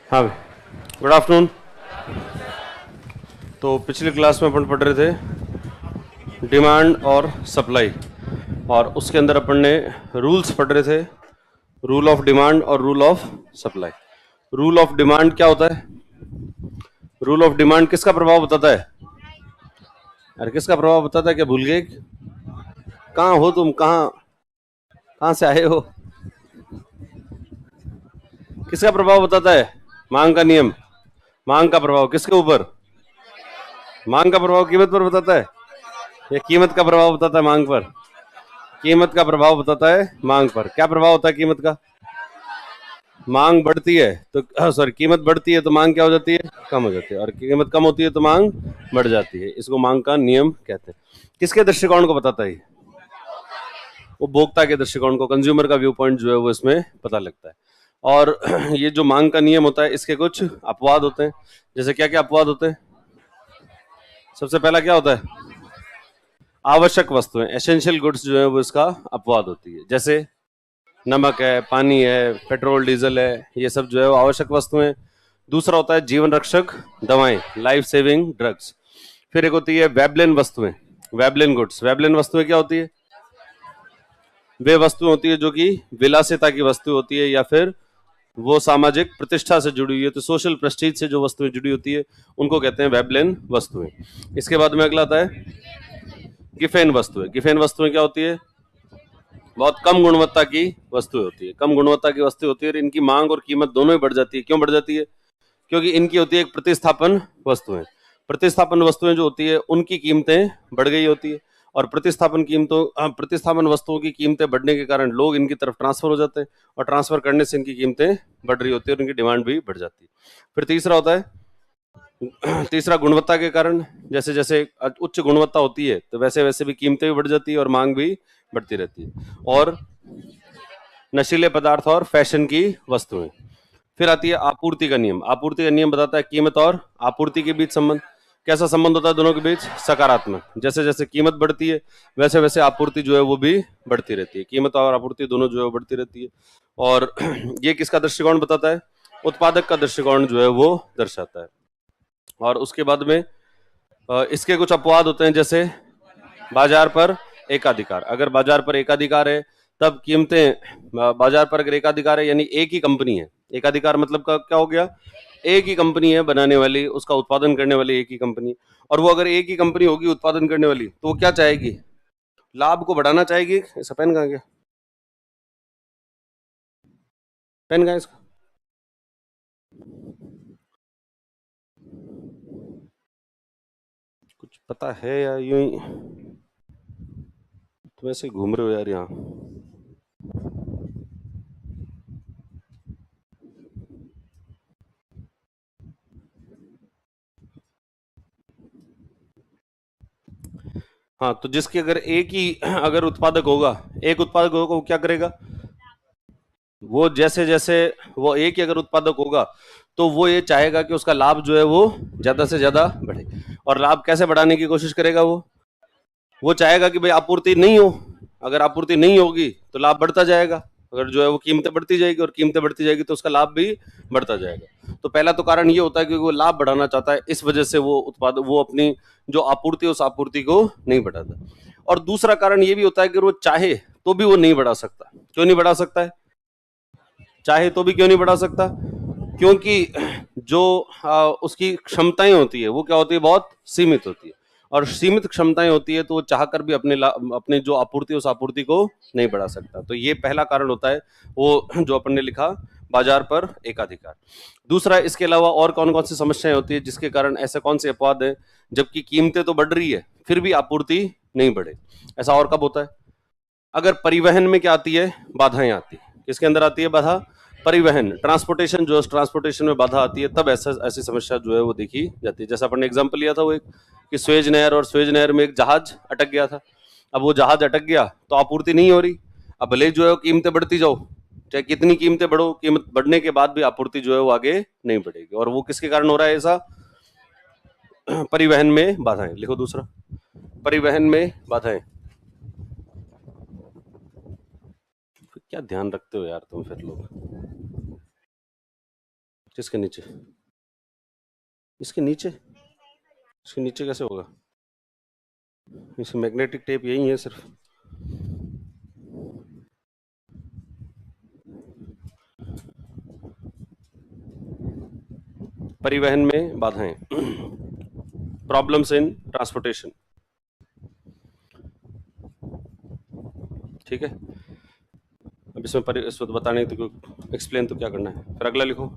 हाँ, good afternoon. तो पिछली क्लास में अपन पढ़ रहे थे डिमांड और सप्लाई, और उसके अंदर अपन ने रूल्स पढ़ रहे थे, रूल ऑफ डिमांड और rule of supply. Rule of demand क्या होता है? रूल ऑफ डिमांड किसका प्रभाव बताता है? अरे किसका प्रभाव बताता है? क्या भूल गए? कहाँ हो तुम? कहाँ कहाँ से आए हो? किसका प्रभाव बताता है? मांग का नियम। मांग का प्रभाव किसके ऊपर? मांग का प्रभाव कीमत पर बताता है या कीमत का प्रभाव बताता है मांग पर? कीमत का प्रभाव बताता है मांग पर। क्या प्रभाव होता है कीमत का? मांग बढ़ती है तो सॉरी, कीमत बढ़ती है तो मांग क्या हो जाती है? कम हो जाती है, और कीमत कम होती है तो मांग बढ़ जाती है। इसको मांग का नियम कहते हैं। किसके दृष्टिकोण को बताता है? उपभोक्ता के दृष्टिकोण को, कंज्यूमर का व्यू पॉइंट जो है वो इसमें पता लगता है। और ये जो मांग का नियम होता है, इसके कुछ अपवाद होते हैं। जैसे क्या क्या अपवाद होते हैं? सबसे पहला क्या होता है? आवश्यक वस्तुएं, एसेंशियल गुड्स जो है वो इसका अपवाद होती है। जैसे नमक है, पानी है, पेट्रोल डीजल है, ये सब जो है वो आवश्यक वस्तुएं। दूसरा होता है जीवन रक्षक दवाएं, लाइफ सेविंग ड्रग्स। फिर एक होती है वेबलिन वस्तुएं, वेबलिन गुड्स। वेबलिन वस्तुएं क्या होती है? वे वस्तुएं होती है जो कि विलासिता की वस्तु होती है, या फिर वो सामाजिक प्रतिष्ठा से जुड़ी हुई है, तो सोशल प्रेस्टीज से जो वस्तुएं जुड़ी होती है उनको कहते हैं वेबलिन वस्तुएं। इसके बाद में अगला आता है गिफेन वस्तुएं। गिफेन वस्तुएं क्या होती है? बहुत कम गुणवत्ता की वस्तु होती है। कम गुणवत्ता की वस्तु होती है और इनकी मांग और कीमत दोनों ही बढ़ जाती है। क्यों बढ़ जाती है? क्योंकि इनकी होती है एक प्रतिस्थापन वस्तुएं। प्रतिस्थापन वस्तुएं जो होती है उनकी कीमतें बढ़ गई होती है, और प्रतिस्थापन वस्तुओं की कीमतें बढ़ने के कारण लोग इनकी तरफ ट्रांसफर हो जाते हैं, और ट्रांसफर करने से इनकी कीमतें बढ़ रही होती है और इनकी डिमांड भी बढ़ जाती है। फिर तीसरा होता है तीसरा गुणवत्ता के कारण। जैसे जैसे उच्च गुणवत्ता होती है तो वैसे वैसे भी कीमतें भी बढ़ जाती है और मांग भी बढ़ती रहती है। और नशीले पदार्थ और फैशन की वस्तुएं। फिर आती है आपूर्ति का नियम। आपूर्ति का नियम बताता है कीमत और आपूर्ति के बीच संबंध। कैसा संबंध होता है दोनों के बीच? सकारात्मक। जैसे जैसे कीमत बढ़ती है वैसे वैसे आपूर्ति जो है वो भी बढ़ती रहती है। कीमत और आपूर्ति दोनों जो है बढ़ती रहती है। और ये किसका दृष्टिकोण बताता है? उत्पादक का दृष्टिकोण जो है वो दर्शाता है। और उसके बाद में इसके कुछ अपवाद होते हैं। जैसे बाजार पर एकाधिकार। अगर बाजार पर एकाधिकार है तब कीमतें, बाजार पर अगर एकाधिकार है यानी एक ही कंपनी है। एकाधिकार मतलब का क्या हो गया? एक ही कंपनी है बनाने वाली, उसका उत्पादन करने वाली एक ही कंपनी। और वो अगर एक ही कंपनी होगी उत्पादन करने वाली तो वो क्या चाहेगी? लाभ को बढ़ाना चाहेगी। ऐसा पेन कहाँ गया? पेन कहाँ है इसका? कुछ पता है या यूं ही तुम ऐसे घूम रहे हो यार यहाँ? हाँ, तो जिसकी अगर एक ही अगर उत्पादक होगा, एक उत्पादक होगा, वो क्या करेगा? वो जैसे जैसे वो एक ही अगर उत्पादक होगा तो वो ये चाहेगा कि उसका लाभ जो है वो ज्यादा से ज्यादा बढ़े। और लाभ कैसे बढ़ाने की कोशिश करेगा? वो चाहेगा कि भाई आपूर्ति नहीं हो। अगर आपूर्ति नहीं होगी तो लाभ बढ़ता जाएगा। अगर जो है वो कीमतें बढ़ती जाएगी और कीमतें बढ़ती जाएगी तो उसका लाभ भी बढ़ता जाएगा। तो पहला तो कारण ये होता है कि वो लाभ बढ़ाना चाहता है, इस वजह से वो अपनी जो आपूर्ति उस आपूर्ति को नहीं बढ़ाता। और दूसरा कारण ये भी होता है कि वो चाहे तो भी वो नहीं बढ़ा सकता। क्यों नहीं बढ़ा सकता है? चाहे तो भी क्यों नहीं बढ़ा सकता? क्योंकि जो उसकी क्षमताएं होती है वो क्या होती है? बहुत सीमित होती है। और सीमित क्षमताएं होती है तो वो चाहकर भी अपने जो आपूर्ति उस आपूर्ति को नहीं बढ़ा सकता। तो ये पहला कारण होता है वो जो अपन ने लिखा, बाजार पर एकाधिकार। दूसरा, इसके अलावा और कौन कौन सी समस्याएं होती है जिसके कारण ऐसे कौन से अपवाद है जबकि कीमतें तो बढ़ रही है फिर भी आपूर्ति नहीं बढ़े? ऐसा और कब होता है? अगर परिवहन में क्या आती है? बाधाएं आती है। किसके अंदर आती है बाधा? परिवहन, ट्रांसपोर्टेशन। जो ट्रांसपोर्टेशन में बाधा आती है तब ऐसा ऐसी समस्या जो है वो देखी जाती है। जैसा अपन ने एग्जांपल लिया था वो एक, कि स्वेज नहर, और स्वेज नहर में एक जहाज अटक गया था। अब वो जहाज अटक गया तो आपूर्ति नहीं हो रही। अब भले जो है कीमतें बढ़ती जाओ, चाहे कितनी कीमतें बढ़ो, कीमत बढ़ने के बाद भी आपूर्ति जो है वो आगे नहीं बढ़ेगी। और वो किसके कारण हो रहा है ऐसा? परिवहन में बाधाएं। लिखो दूसरा, परिवहन में बाधाएं। क्या ध्यान रखते हो यार तुम फिर लोग? किसके नीचे? इसके नीचे? इसके नीचे कैसे होगा? इस मैग्नेटिक टेप यही है सिर्फ। परिवहन में बाधाएं, प्रॉब्लम्स इन ट्रांसपोर्टेशन। ठीक है, अब इसमें तो बताने तो एक्सप्लेन तो क्या करना है। फिर अगला लिखो,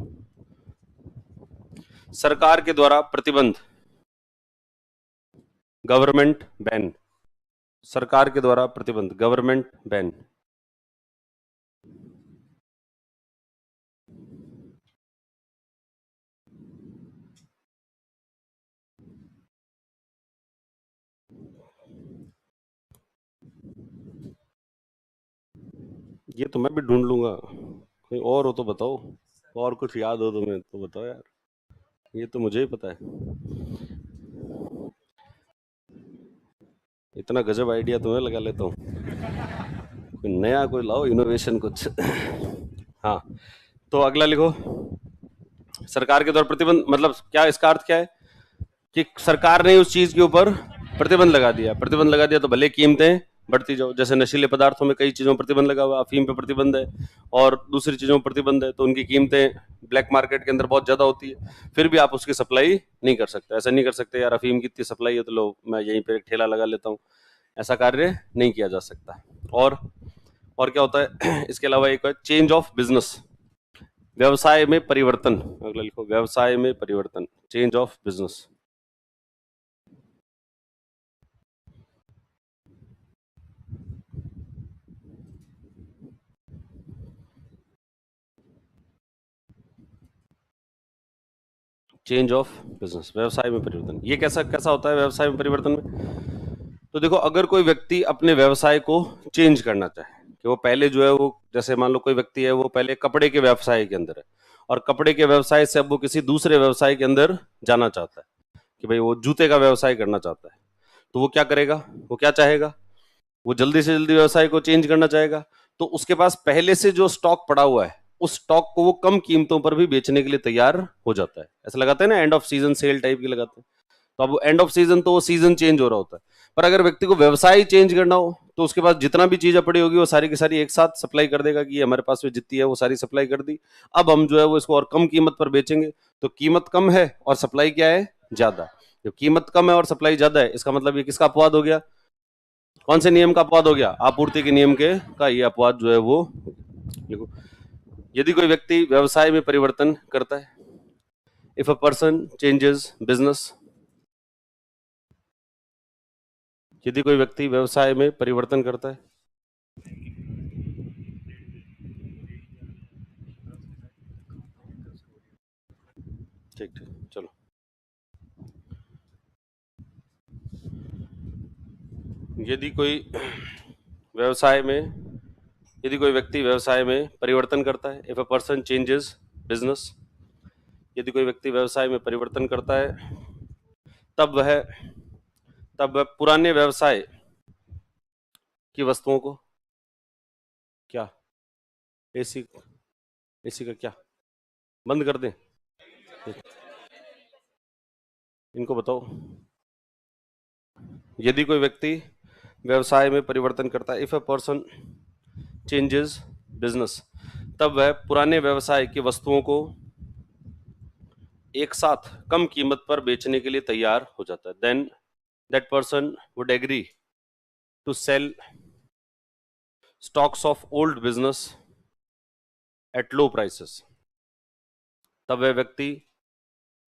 सरकार के द्वारा प्रतिबंध, गवर्नमेंट बैन। सरकार के द्वारा प्रतिबंध, गवर्नमेंट बैन। ये तो मैं भी ढूंढ लूंगा, कोई और हो तो बताओ, और कुछ याद हो तुम्हें तो बताओ यार, ये तो मुझे ही पता है। इतना गजब आइडिया तुम्हें लगा लेता हूँ, कोई नया कोई लाओ इनोवेशन कुछ। हाँ, तो अगला लिखो, सरकार के द्वारा प्रतिबंध मतलब क्या, इसका अर्थ क्या है कि सरकार ने उस चीज के ऊपर प्रतिबंध लगा दिया। प्रतिबंध लगा दिया तो भले कीमतें बढ़ती जाओ, जैसे नशीले पदार्थों में कई चीजों पर प्रतिबंध लगा हुआ, अफीम पे प्रतिबंध है और दूसरी चीजों पर प्रतिबंध है, तो उनकी कीमतें ब्लैक मार्केट के अंदर बहुत ज्यादा होती है, फिर भी आप उसकी सप्लाई नहीं कर सकते। ऐसा नहीं कर सकते यार अफीम की इतनी सप्लाई है तो लो मैं यहीं पे एक ठेला लगा लेता हूँ, ऐसा कार्य नहीं किया जा सकता। और क्या होता है इसके अलावा एक है चेंज ऑफ बिजनेस, व्यवसाय में परिवर्तन। अगला लिखो, व्यवसाय में परिवर्तन, change of business. Change of business, व्यवसाय में परिवर्तन। ये कैसा कैसा होता है व्यवसाय में परिवर्तन में? तो देखो, अगर कोई व्यक्ति अपने व्यवसाय को चेंज करना चाहे, कि वो पहले जो है वो, जैसे मान लो कोई व्यक्ति है वो पहले कपड़े के व्यवसाय के अंदर है और कपड़े के व्यवसाय से अब वो किसी दूसरे व्यवसाय के अंदर जाना चाहता है, कि भाई वो जूते का व्यवसाय करना चाहता है, तो वो क्या करेगा, वो क्या चाहेगा, वो जल्दी से जल्दी व्यवसाय को चेंज करना चाहेगा। तो उसके पास पहले से जो स्टॉक पड़ा हुआ है उस स्टॉक को वो कम कीमतों पर भी बेचने के लिए तैयार हो जाता है। ऐसा लगाते हैं ना, end off season cell type की लगाते हैं। तो अब एंड ऑफ सीजन तो वो सीजन चेंज हो रहा होता है, पर अगर व्यक्ति को व्यवसाय चेंज करना हो तो उसके पास जितना भी चीजें पड़ी होगी वो सारी की सारी एक साथ सप्लाई कर देगा, कि हमारे पास में जितनी है वो सारी सप्लाई कर दी, अब हम जो है वो इसको और कम कीमत पर बेचेंगे। तो कीमत कम है और सप्लाई क्या है, ज्यादा। जो कीमत कम है और सप्लाई ज्यादा है, इसका मतलब ये किसका अपवाद हो गया, कौन से नियम का अपवाद हो गया, आपूर्ति के नियम के का ये अपवाद जो है वो। देखो, यदि कोई व्यक्ति व्यवसाय में परिवर्तन करता है, if a person changes business, यदि कोई व्यक्ति व्यवसाय में परिवर्तन करता है, ठीक ठीक चलो, यदि कोई व्यवसाय में, यदि कोई व्यक्ति व्यवसाय में परिवर्तन करता है, if a person changes business, यदि कोई व्यक्ति व्यवसाय में परिवर्तन करता है, तब वह तब वह पुराने व्यवसाय की वस्तुओं को, क्या, एसी, एसी का क्या बंद कर दें, इनको बताओ। यदि कोई व्यक्ति व्यवसाय में परिवर्तन करता है, if a person changes business, तब वह पुराने व्यवसाय की वस्तुओं को एक साथ कम कीमत पर बेचने के लिए तैयार हो जाता है। Then that person would agree to sell stocks of old business at low prices, तब वह व्यक्ति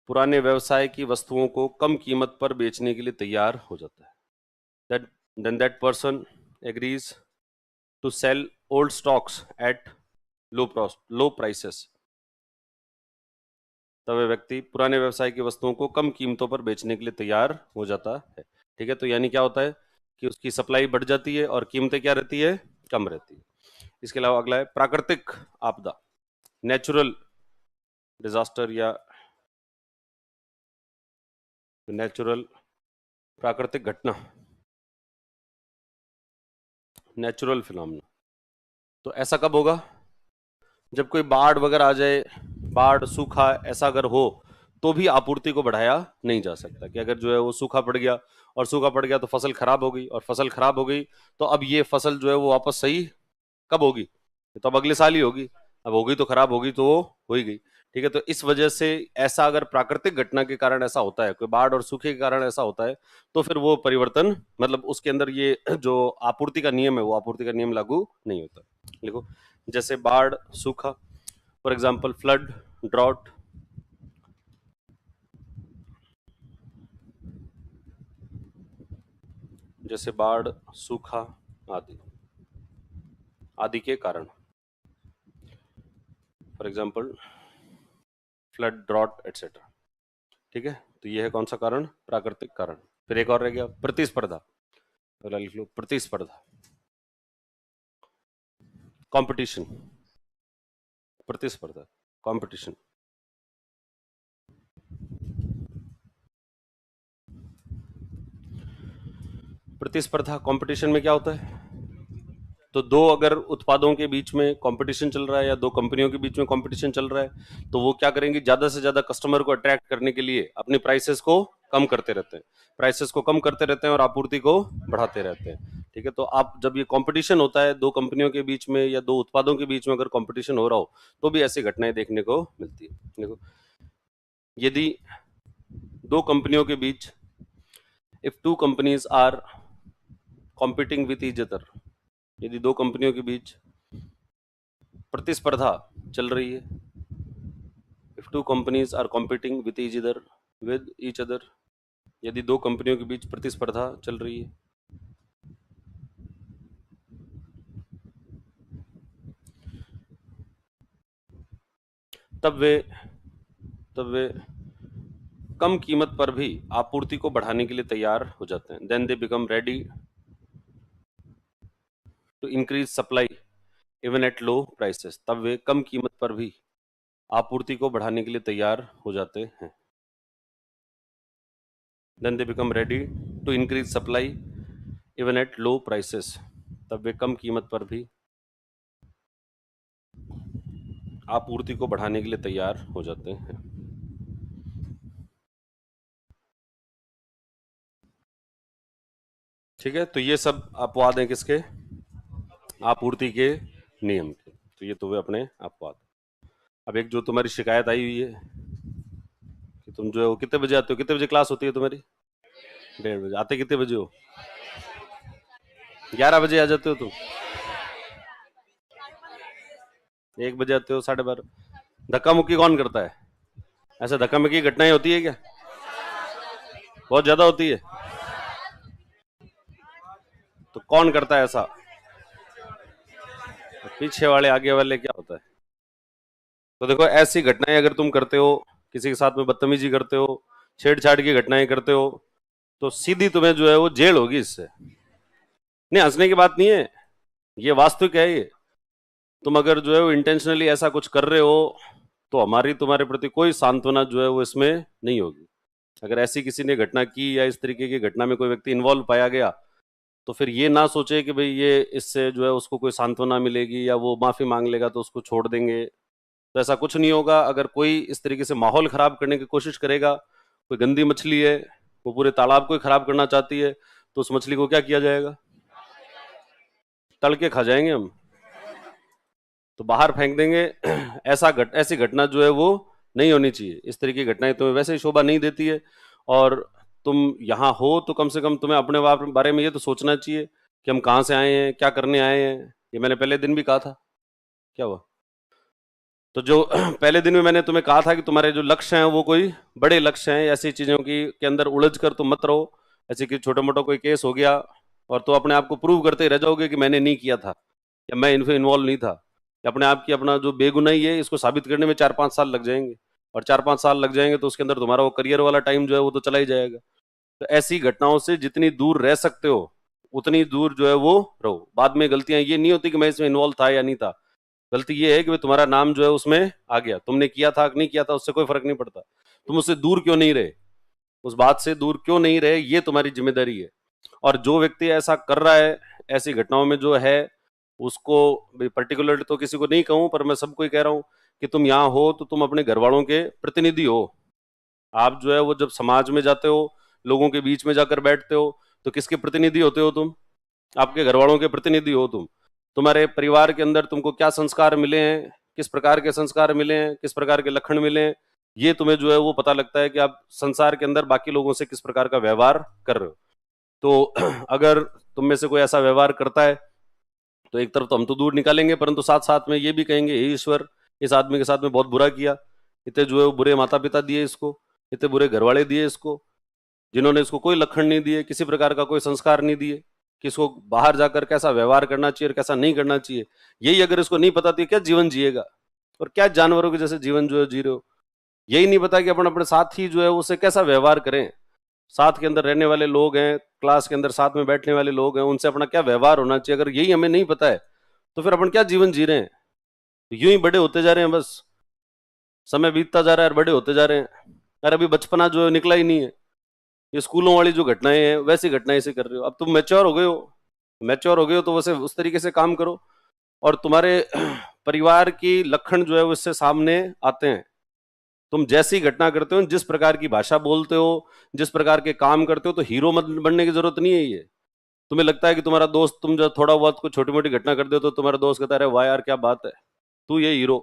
पुराने व्यवसाय की वस्तुओं को कम कीमत पर बेचने के लिए तैयार हो जाता है। That then that person agrees to sell old stocks at low prices, तब वह व्यक्ति पुराने व्यवसाय की वस्तुओं को कम कीमतों पर बेचने के लिए तैयार हो जाता है। ठीक है, तो यानी क्या होता है कि उसकी सप्लाई बढ़ जाती है और कीमतें क्या रहती है, कम रहती है। इसके अलावा अगला है प्राकृतिक आपदा, नेचुरल डिजास्टर या नेचुरल, प्राकृतिक घटना, नेचुरल फिनोमेना। तो ऐसा कब होगा, जब कोई बाढ़ वगैरह आ जाए, बाढ़ सूखा ऐसा अगर हो तो भी आपूर्ति को बढ़ाया नहीं जा सकता, कि अगर जो है वो सूखा पड़ गया और सूखा पड़ गया तो फसल खराब हो गई, और फसल खराब हो गई तो अब ये फसल जो है वो वापस सही कब होगी? तो अब अगले साल ही होगी। अब होगी तो खराब होगी तो वो हो ही गई। ठीक है, तो इस वजह से ऐसा अगर प्राकृतिक घटना के कारण ऐसा होता है, कोई बाढ़ और सूखे के कारण ऐसा होता है, तो फिर वो परिवर्तन मतलब उसके अंदर ये जो आपूर्ति का नियम है वो आपूर्ति का नियम लागू नहीं होता। देखो, जैसे बाढ़, सूखा, फॉर एग्जाम्पल फ्लड, ड्रॉट, जैसे बाढ़, सूखा आदि आदि के कारण, for example flood, drought etcetera. ठीक है, तो ये है कौन सा कारण? प्राकृतिक कारण। फिर एक और रह गया, प्रतिस्पर्धा। अगला लिख लो, प्रतिस्पर्धा, कंपटीशन, प्रतिस्पर्धा, कंपटीशन। प्रतिस्पर्धा कंपटीशन में क्या होता है? तो दो अगर उत्पादों के बीच में कंपटीशन चल रहा है या दो कंपनियों के बीच में कंपटीशन चल रहा है, तो वो क्या करेंगे? ज्यादा से ज्यादा कस्टमर को अट्रैक्ट करने के लिए अपनी प्राइसेस को कम करते रहते हैं, प्राइसेस को कम करते रहते हैं और आपूर्ति को बढ़ाते रहते हैं। ठीक है, तो आप जब ये कंपटीशन होता है दो कंपनियों के बीच में या दो उत्पादों के बीच में, अगर कंपटीशन हो रहा हो तो भी ऐसी घटनाएं देखने को मिलती है। देखो, यदि दो कंपनियों के बीच, if two companies are competing with each other, यदि दो कंपनियों के बीच प्रतिस्पर्धा चल रही है, if two companies are competing with each other, यदि दो कंपनियों के बीच प्रतिस्पर्धा चल रही है, तब वे कम कीमत पर भी आपूर्ति को बढ़ाने के लिए तैयार हो जाते हैं। Then they become ready to increase supply even at low prices, तब वे कम कीमत पर भी आपूर्ति को बढ़ाने के लिए तैयार हो जाते हैं। Then they become ready to increase supply even at low prices, तब वे कम कीमत पर भी आपूर्ति को बढ़ाने के लिए तैयार हो जाते हैं। ठीक है, तो ये सब अपवाद हैं किसके? आपूर्ति के नियम के। तो ये तो वे अपने अपवाद। अब एक जो तुम्हारी शिकायत आई हुई है कि तुम जो है वो कितने बजे आते हो, कितने बजे क्लास होती है तुम्हारी? 1:30 बजे। आते कितने बजे हो? 11 बजे आ जाते हो तुम? 1 बजे आते हो, 12:30। धक्का मुक्की कौन करता है? ऐसा धक्का मुक्की की घटनाएं होती है क्या? बहुत ज्यादा होती है। तो कौन करता है ऐसा? तो पीछे वाले, आगे वाले, क्या होता है? तो देखो, ऐसी घटनाएं अगर तुम करते हो, किसी के साथ में बदतमीजी करते हो, छेड़छाड़ की घटनाएं करते हो, तो सीधी तुम्हें जो है वो जेल होगी इससे। नहीं, हंसने की बात नहीं है, ये वास्तविक है ये। तुम अगर जो है वो इंटेंशनली ऐसा कुछ कर रहे हो तो हमारी तुम्हारे प्रति कोई सांत्वना जो है वो इसमें नहीं होगी। अगर ऐसी किसी ने घटना की या इस तरीके की घटना में कोई व्यक्ति इन्वॉल्व पाया गया, तो फिर ये ना सोचे कि भाई ये इससे जो है उसको कोई सांत्वना मिलेगी या वो माफी मांग लेगा तो उसको छोड़ देंगे। तो ऐसा कुछ नहीं होगा। अगर कोई इस तरीके से माहौल खराब करने की कोशिश करेगा, कोई गंदी मछली है वो पूरे तालाब को ही खराब करना चाहती है, तो उस मछली को क्या किया जाएगा? तल के खा जाएंगे हम, तो बाहर फेंक देंगे। ऐसी घटना जो है वो नहीं होनी चाहिए। इस तरह की घटनाएं तुम्हें वैसे ही शोभा नहीं देती है, और तुम यहाँ हो तो कम से कम तुम्हें अपने बारे में ये तो सोचना चाहिए कि हम कहाँ से आए हैं, क्या करने आए हैं। ये मैंने पहले दिन भी कहा था। क्या हुआ? तो जो पहले दिन में मैंने तुम्हें कहा था कि तुम्हारे जो लक्ष्य हैं वो कोई बड़े लक्ष्य हैं, ऐसी चीजों की के अंदर उलझ कर तुम मत रहो। ऐसे कि छोटा मोटा कोई केस हो गया और तो अपने आप को प्रूव करते ही रह जाओगे कि मैंने नहीं किया था या मैं इनसे इन्वॉल्व नहीं था, या अपने आप की अपना जो बेगुनाही है इसको साबित करने में 4-5 साल लग जाएंगे, और 4-5 साल लग जाएंगे तो उसके अंदर तुम्हारा वो करियर वाला टाइम जो है वो तो चला ही जाएगा। तो ऐसी घटनाओं से जितनी दूर रह सकते हो उतनी दूर जो है वो रहो। बाद में गलतियां ये नहीं होती कि मैं इसमें इन्वॉल्व था या नहीं था, गलती ये है कि भाई तुम्हारा नाम जो है उसमें आ गया, तुमने किया था कि नहीं किया था उससे कोई फर्क नहीं पड़ता। तुम उससे दूर क्यों नहीं रहे, उस बात से दूर क्यों नहीं रहे, ये तुम्हारी जिम्मेदारी है। और जो व्यक्ति ऐसा कर रहा है ऐसी घटनाओं में जो है, उसको पर्टिकुलर तो किसी को नहीं कहूं पर मैं सबको ही कह रहा हूं कि तुम यहाँ हो तो तुम अपने घर वालों के प्रतिनिधि हो। आप जो है वो जब समाज में जाते हो, लोगों के बीच में जाकर बैठते हो, तो किसके प्रतिनिधि होते हो तुम? आपके घर वालों के प्रतिनिधि हो तुम। तुम्हारे परिवार के अंदर तुमको क्या संस्कार मिले हैं, किस प्रकार के संस्कार मिले हैं, किस प्रकार के लक्षण मिले हैं, ये तुम्हें जो है वो पता लगता है कि आप संसार के अंदर बाकी लोगों से किस प्रकार का व्यवहार कर रहे हो। तो अगर तुम में से कोई ऐसा व्यवहार करता है तो एक तरफ तो हम तो दूर निकालेंगे, परंतु साथ साथ में ये भी कहेंगे, हे ईश्वर, इस आदमी के साथ में बहुत बुरा किया, इतने जो है वो बुरे माता पिता दिए इसको, इतने बुरे घर वाले दिए इसको, जिन्होंने इसको कोई लक्षण नहीं दिए, किसी प्रकार का कोई संस्कार नहीं दिए कि इसको बाहर जाकर कैसा व्यवहार करना चाहिए और कैसा नहीं करना चाहिए। यही अगर इसको नहीं पता तो ये क्या जीवन जिएगा, और क्या जानवरों के जैसे जीवन जो है जी रहे हो। यही नहीं पता कि अपन अपने साथ ही जो है उससे कैसा व्यवहार करें, साथ के अंदर रहने वाले लोग हैं, क्लास के अंदर साथ में बैठने वाले लोग हैं, उनसे अपना क्या व्यवहार होना चाहिए, अगर यही हमें नहीं पता है तो फिर अपन क्या जीवन जी रहे हैं। तो यूं ही बड़े होते जा रहे हैं, बस समय बीतता जा रहा है और बड़े होते जा रहे हैं। अरे अभी बचपना जो है निकला ही नहीं है, ये स्कूलों वाली जो घटनाएं हैं वैसी घटनाएं से कर रहे हो। अब तुम मैच्योर हो गए हो, मैच्योर हो गए हो तो वैसे उस तरीके से काम करो, और तुम्हारे परिवार की लक्षण जो है वो इससे सामने आते हैं। तुम जैसी घटना करते हो, जिस प्रकार की भाषा बोलते हो, जिस प्रकार के काम करते हो, तो हीरो मत बनने की जरूरत नहीं है। ये तुम्हें लगता है कि तुम्हारा दोस्त, तुम जो थोड़ा बहुत कुछ छोटी मोटी घटना कर दे तो तुम्हारा दोस्त कहता है वाह यार क्या बात है, तू ये हीरो।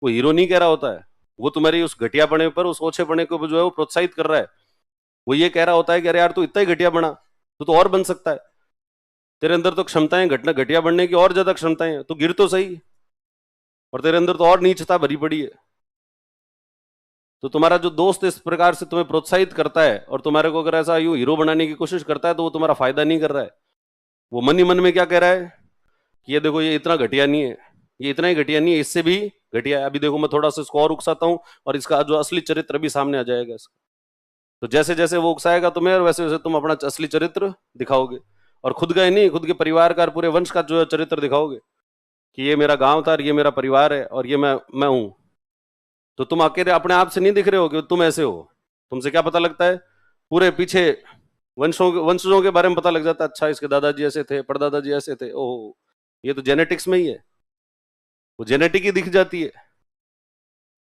वो हीरो नहीं कह रहा होता है, वो तुम्हारी उस घटियापने पर, उस ओछेपने को जो है वो प्रोत्साहित कर रहा है। वो ये कह रहा होता है कि अरे यार तू इतना ही घटिया बना, तो और बन सकता है, तेरे अंदर तो क्षमताएं घटना घटिया बनने की और ज्यादा क्षमताएं हैं, तो गिर तो सही, और तेरे अंदर तो और नीचता भरी पड़ी है। तो तुम्हारा जो दोस्त इस प्रकार से तुम्हें प्रोत्साहित करता है और तुम्हारे को अगर ऐसा यूं हीरो बनाने की कोशिश करता है, तो वो तुम्हारा फायदा नहीं कर रहा है। वो मन ही मन में क्या कह रहा है कि ये देखो ये इतना घटिया नहीं है, ये इतना ही घटिया नहीं है, इससे भी घटिया है, अभी देखो मैं थोड़ा सा इसको और उकसाता हूं और इसका जो असली चरित्र भी सामने आ जाएगा इसका। तो जैसे जैसे वो उकसाएगा तुम्हें, और वैसे वैसे तुम अपना असली चरित्र दिखाओगे, और खुद का ही नहीं, खुद के परिवार का और पूरे वंश का जो है चरित्र दिखाओगे कि ये मेरा गांव था, ये मेरा परिवार है, और ये मैं हूं। तो तुम अकेले अपने आप से नहीं दिख रहे हो कि तुम ऐसे हो। तुमसे क्या पता लगता है, पूरे पीछे वंशजों के बारे में पता लग जाता है, अच्छा इसके दादाजी ऐसे थे, परदादाजी ऐसे थे, ओह ये तो जेनेटिक्स में ही है, वो जेनेटिक ही दिख जाती है।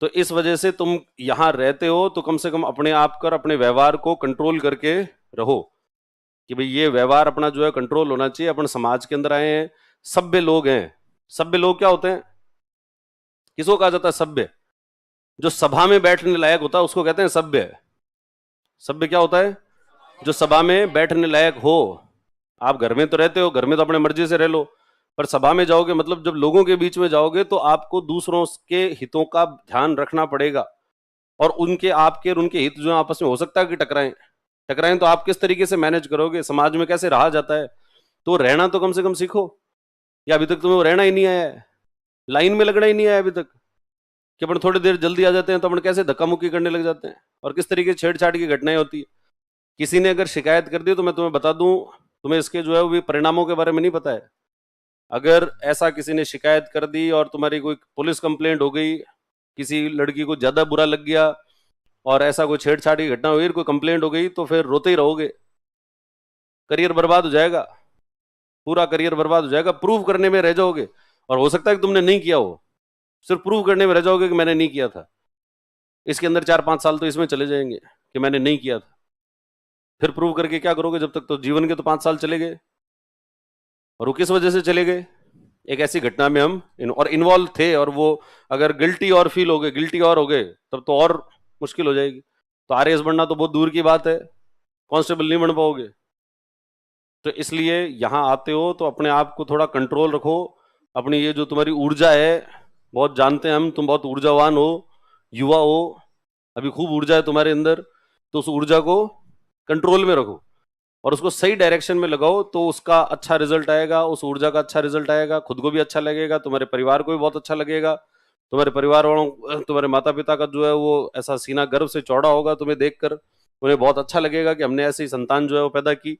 तो इस वजह से तुम यहां रहते हो तो कम से कम अपने आप कर, अपने व्यवहार को कंट्रोल करके रहो कि भाई ये व्यवहार अपना जो है कंट्रोल होना चाहिए। अपन समाज के अंदर आए हैं, सभ्य लोग हैं। सभ्य लोग क्या होते हैं, किसको कहा जाता है सभ्य? जो सभा में बैठने लायक होता है उसको कहते हैं सभ्य। सभ्य क्या होता है? जो सभा में बैठने लायक हो। आप घर में तो रहते हो, घर में तो अपने मर्जी से रह लो, पर सभा में जाओगे, मतलब जब लोगों के बीच में जाओगे, तो आपको दूसरों के हितों का ध्यान रखना पड़ेगा, और उनके, आपके और उनके हित जो आपस में हो सकता है कि टकराएं तो आप किस तरीके से मैनेज करोगे, समाज में कैसे रहा जाता है, तो रहना तो कम से कम सीखो। या अभी तक तुम्हें वो रहना ही नहीं आया है, लाइन में लगना ही नहीं आया अभी तक, कि अपन थोड़ी देर जल्दी आ जाते हैं तो अपन कैसे धक्का मुक्की करने लग जाते हैं, और किस तरीके से छेड़छाड़ की घटनाएं होती है। किसी ने अगर शिकायत कर दी तो मैं तुम्हें बता दूं, तुम्हें इसके जो है वो भी परिणामों के बारे में नहीं पता है। अगर ऐसा किसी ने शिकायत कर दी और तुम्हारी कोई पुलिस कंप्लेंट हो गई, किसी लड़की को ज्यादा बुरा लग गया और ऐसा कोई छेड़छाड़ की घटना हुई, कोई कंप्लेंट हो गई, तो फिर रोते ही रहोगे, करियर बर्बाद हो जाएगा, पूरा करियर बर्बाद हो जाएगा, प्रूव करने में रह जाओगे। और हो सकता है कि तुमने नहीं किया हो, सिर्फ प्रूव करने में रह जाओगे कि मैंने नहीं किया था। इसके अंदर 4-5 साल तो इसमें चले जाएंगे कि मैंने नहीं किया था। फिर प्रूव करके क्या करोगे जब तक? तो जीवन के तो 5 साल चले गए। और वो किस वजह से चले गए? एक ऐसी घटना में हम और इन्वॉल्व थे, और वो अगर गिल्टी और फील हो गए, गिल्टी और हो गए, तब तो और मुश्किल हो जाएगी। तो आरएएस बनना तो बहुत दूर की बात है, कांस्टेबल नहीं बन पाओगे। तो इसलिए यहां आते हो तो अपने आप को थोड़ा कंट्रोल रखो। अपनी ये जो तुम्हारी ऊर्जा है, बहुत जानते हैं हम, तुम बहुत ऊर्जावान हो, युवा हो, अभी खूब ऊर्जा है तुम्हारे अंदर, तो उस ऊर्जा को कंट्रोल में रखो और उसको सही डायरेक्शन में लगाओ, तो उसका अच्छा रिजल्ट आएगा, उस ऊर्जा का अच्छा रिजल्ट आएगा, खुद को भी अच्छा लगेगा, तुम्हारे परिवार को भी बहुत अच्छा लगेगा। तुम्हारे परिवार वालों, तुम्हारे माता पिता का जो है वो ऐसा सीना गर्व से चौड़ा होगा तुम्हें देखकर, उन्हें बहुत अच्छा लगेगा कि हमने ऐसी संतान जो है वो पैदा की।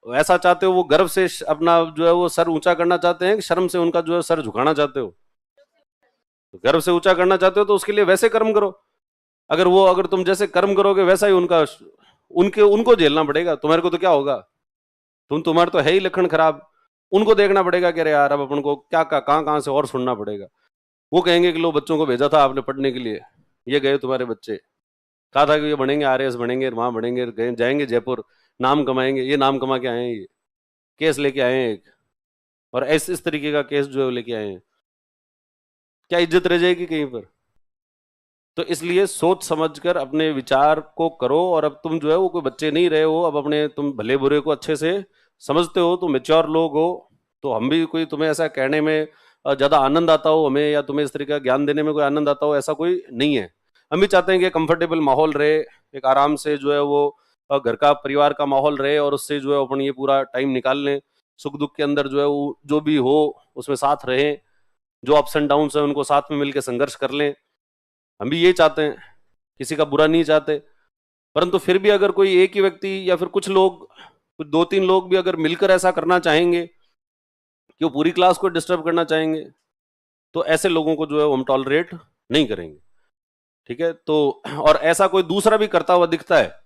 ऐसा चाहते हो, वो गर्व से अपना जो है वो सर ऊंचा करना चाहते हैं कि शर्म से उनका जो है सर झुकाना चाहते हो? तो गर्व से ऊंचा करना चाहते हो तो उसके लिए वैसे कर्म करो। अगर तुम जैसे कर्म करोगे वैसा ही उनको झेलना पड़ेगा। तुम्हारे को तो क्या होगा, तुम्हारे तो है ही लक्षण खराब, उनको देखना पड़ेगा कि अरे यार अब अपन को क्या कहाँ कहाँ से और सुनना पड़ेगा। वो कहेंगे कि लो बच्चों को भेजा था आपने पढ़ने के लिए, ये गए तुम्हारे बच्चे, कहा था कि ये बढ़ेंगे, आरएएस बढ़ेंगे, वहां बढ़ेंगे, गए जाएंगे जयपुर, नाम कमाएंगे, ये नाम कमा के आए हैं, ये केस लेके आए हैं एक, और इस तरीके का केस जो है लेके आए हैं, क्या इज्जत रह जाएगी कहीं पर? तो इसलिए सोच समझकर अपने विचार को करो। और अब तुम जो है वो कोई बच्चे नहीं रहे हो, अब अपने तुम भले बुरे को अच्छे से समझते हो, तुम मेच्योर लोग हो। तो हम भी कोई तुम्हें ऐसा कहने में ज्यादा आनंद आता हो हमें, या तुम्हें इस तरीके का ज्ञान देने में कोई आनंद आता हो, ऐसा कोई नहीं है। हम भी चाहते हैं कि कंफर्टेबल माहौल रहे, एक आराम से जो है वो घर का परिवार का माहौल रहे, और उससे जो है अपन ये पूरा टाइम निकाल लें, सुख दुख के अंदर जो है वो जो भी हो उसमें साथ रहें, जो अप्स एंड डाउन है उनको साथ में मिलकर संघर्ष कर लें। हम भी ये चाहते हैं, किसी का बुरा नहीं चाहते। परंतु फिर भी अगर कोई एक ही व्यक्ति या फिर कुछ लोग, कुछ दो तीन लोग भी अगर मिलकर ऐसा करना चाहेंगे कि वो पूरी क्लास को डिस्टर्ब करना चाहेंगे, तो ऐसे लोगों को जो है हम टॉलरेट नहीं करेंगे। ठीक है? तो और ऐसा कोई दूसरा भी करता हुआ दिखता है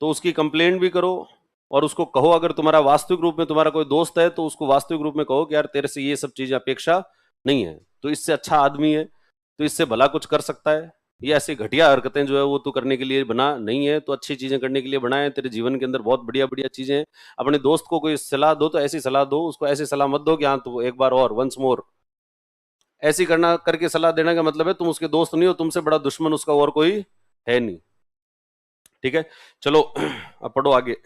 तो उसकी कंप्लेंट भी करो, और उसको कहो, अगर तुम्हारा वास्तविक रूप में तुम्हारा कोई दोस्त है तो उसको वास्तविक रूप में कहो कि यार तेरे से ये सब चीजें अपेक्षा नहीं है, तो इससे अच्छा आदमी है, तो इससे भला कुछ कर सकता है, ये ऐसी घटिया हरकतें जो है वो तू करने के लिए बना नहीं है, तो अच्छी चीजें करने के लिए बना है। तेरे जीवन के अंदर बहुत बढ़िया बढ़िया चीजें हैं। अपने दोस्त को कोई सलाह दो तो ऐसी सलाह दो, उसको ऐसी सलाह मत दो कि हाँ तू एक बार और वंस मोर ऐसी करना करके सलाह देने का मतलब है तुम उसके दोस्त नहीं हो, तुमसे बड़ा दुश्मन उसका और कोई है नहीं। ठीक है, चलो अब पढ़ो आगे।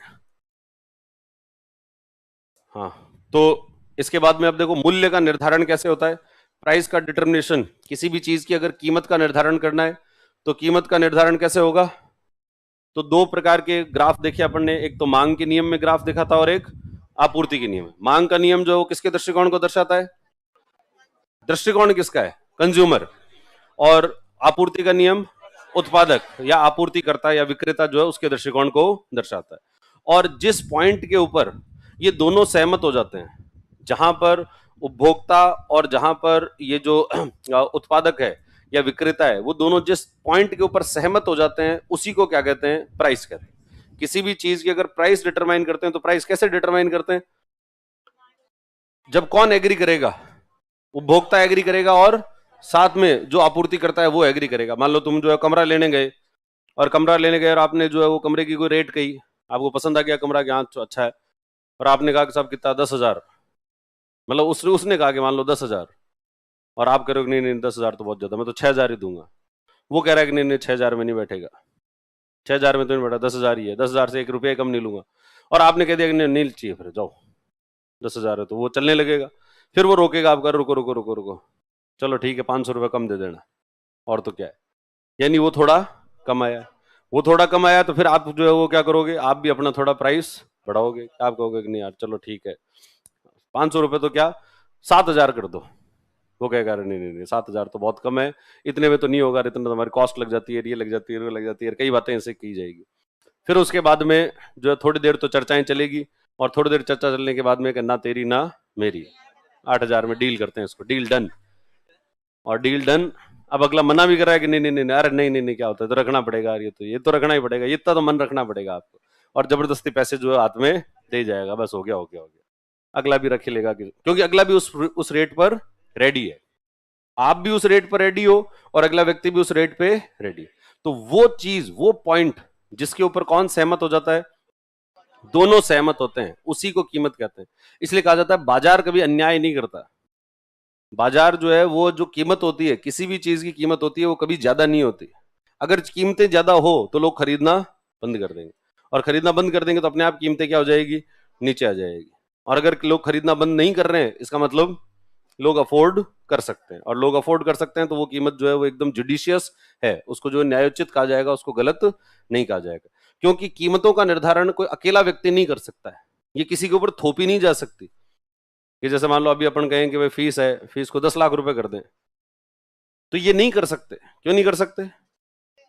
हाँ, तो इसके बाद में अब देखो मूल्य का निर्धारण कैसे होता है, प्राइस का डिटर्मिनेशन। किसी भी चीज की अगर कीमत का निर्धारण करना है तो कीमत का निर्धारण कैसे होगा? तो दो प्रकार के ग्राफ देखे अपन ने, एक तो मांग के नियम में ग्राफ देखा था और एक आपूर्ति के नियम में। मांग का नियम जो किसके दृष्टिकोण को दर्शाता है? दृष्टिकोण किसका है? कंज्यूमर। और आपूर्ति का नियम उत्पादक या आपूर्तिकर्ता या विक्रेता जो है उसके दृष्टिकोण को दर्शाता है। और जिस पॉइंट के ऊपर ये दोनों सहमत हो जाते हैं, जहां पर उपभोक्ता और जहां पर ये जो उत्पादक है या विक्रेता है, वो दोनों जिस पॉइंट के ऊपर सहमत हो जाते हैं उसी को क्या कहते हैं? प्राइस कहते हैं। किसी भी चीज की अगर प्राइस डिटरमाइन करते हैं तो प्राइस कैसे डिटरमाइन करते हैं? जब कौन एग्री करेगा? उपभोक्ता एग्री करेगा और साथ में जो आपूर्ति करता है वो एग्री करेगा। मान लो तुम जो है कमरा लेने गए, और कमरा लेने गए और आपने जो है वो कमरे की कोई रेट कही, आपको पसंद आ गया कमरा, यहाँ अच्छा है, और आपने कहा कि साहब कितना? 10,000। मतलब उसने कहा कि मान लो 10,000, और आप कह रहे हो नहीं नहीं 10,000 तो बहुत ज्यादा, मैं तो 6,000 ही दूंगा। वो कह रहा है कि नहीं नहीं 6,000 में नहीं बैठेगा, 6,000 में तो नहीं बैठा, 10,000 ही है, 10,000 से 1 रुपया कम नहीं लूंगा। और आपने कह दिया कि नहीं नहीं चाहिए, फिर जाओ 10,000 है, तो वो चलने लगेगा। फिर वो रोकेगा आपका, रुको रुको रुको रुको, चलो ठीक है 500 रुपये कम दे देना, और तो क्या है। यानी वो थोड़ा कम आया, वो थोड़ा कम आया, तो फिर आप जो है वो क्या करोगे? आप भी अपना थोड़ा प्राइस बढ़ाओगे। आप कहोगे कि नहीं यार चलो ठीक है 500 रुपये तो क्या 7,000 कर दो। वो कहेगा नहीं नहीं नहीं 7,000 तो बहुत कम है, इतने में तो नहीं होगा, इतना तो हमारी कॉस्ट लग जाती है, ये लग जाती है, वो लग जाती है, कई बातें ऐसे की जाएगी। फिर उसके बाद में जो है थोड़ी देर तो चर्चाएं चलेगी, और थोड़ी देर चर्चा चलने के बाद में ना तेरी ना मेरी, 8,000 में डील करते हैं इसको, डील डन। और डील डन, अब अगला मना भी कर रहा है कि नहीं नहीं नहीं, अरे नहीं नहीं नहीं क्या होता है, तो रखना पड़ेगा, ये तो रखना ही पड़ेगा, इतना तो मन रखना पड़ेगा आपको, और जबरदस्ती पैसे जो है हाथ में दे जाएगा, बस हो गया हो गया हो गया। अगला भी रखे लेगा, क्योंकि अगला भी उस रेट पर रेडी है, आप भी उस रेट पर रेडी हो, और अगला व्यक्ति भी उस रेट पे रेडी। तो वो चीज, वो पॉइंट जिसके ऊपर कौन सहमत हो जाता है? दोनों सहमत होते हैं, उसी को कीमत कहते हैं। इसलिए कहा जाता है बाजार कभी अन्याय नहीं करता। बाजार जो है वो जो कीमत होती है, किसी भी चीज की कीमत होती है, वो कभी ज्यादा नहीं होती। अगर कीमतें ज्यादा हो तो लोग खरीदना बंद कर देंगे, और खरीदना बंद कर देंगे तो अपने आप कीमतें क्या हो जाएगी? नीचे आ जाएगी। और अगर लोग खरीदना बंद नहीं कर रहे हैं, इसका मतलब लोग अफोर्ड कर सकते हैं, और लोग अफोर्ड कर सकते हैं तो वो कीमत जो है वो एकदम जुडिशियस है, उसको जो न्यायोचित कहा जाएगा, उसको गलत नहीं कहा जाएगा। क्योंकि कीमतों का निर्धारण कोई अकेला व्यक्ति नहीं कर सकता है, ये किसी के ऊपर थोपी नहीं जा सकती। कि जैसे मान लो अभी अपन कहें कि भाई फीस है, फीस को 10 लाख रुपए कर दें, तो ये नहीं कर सकते। क्यों नहीं कर सकते?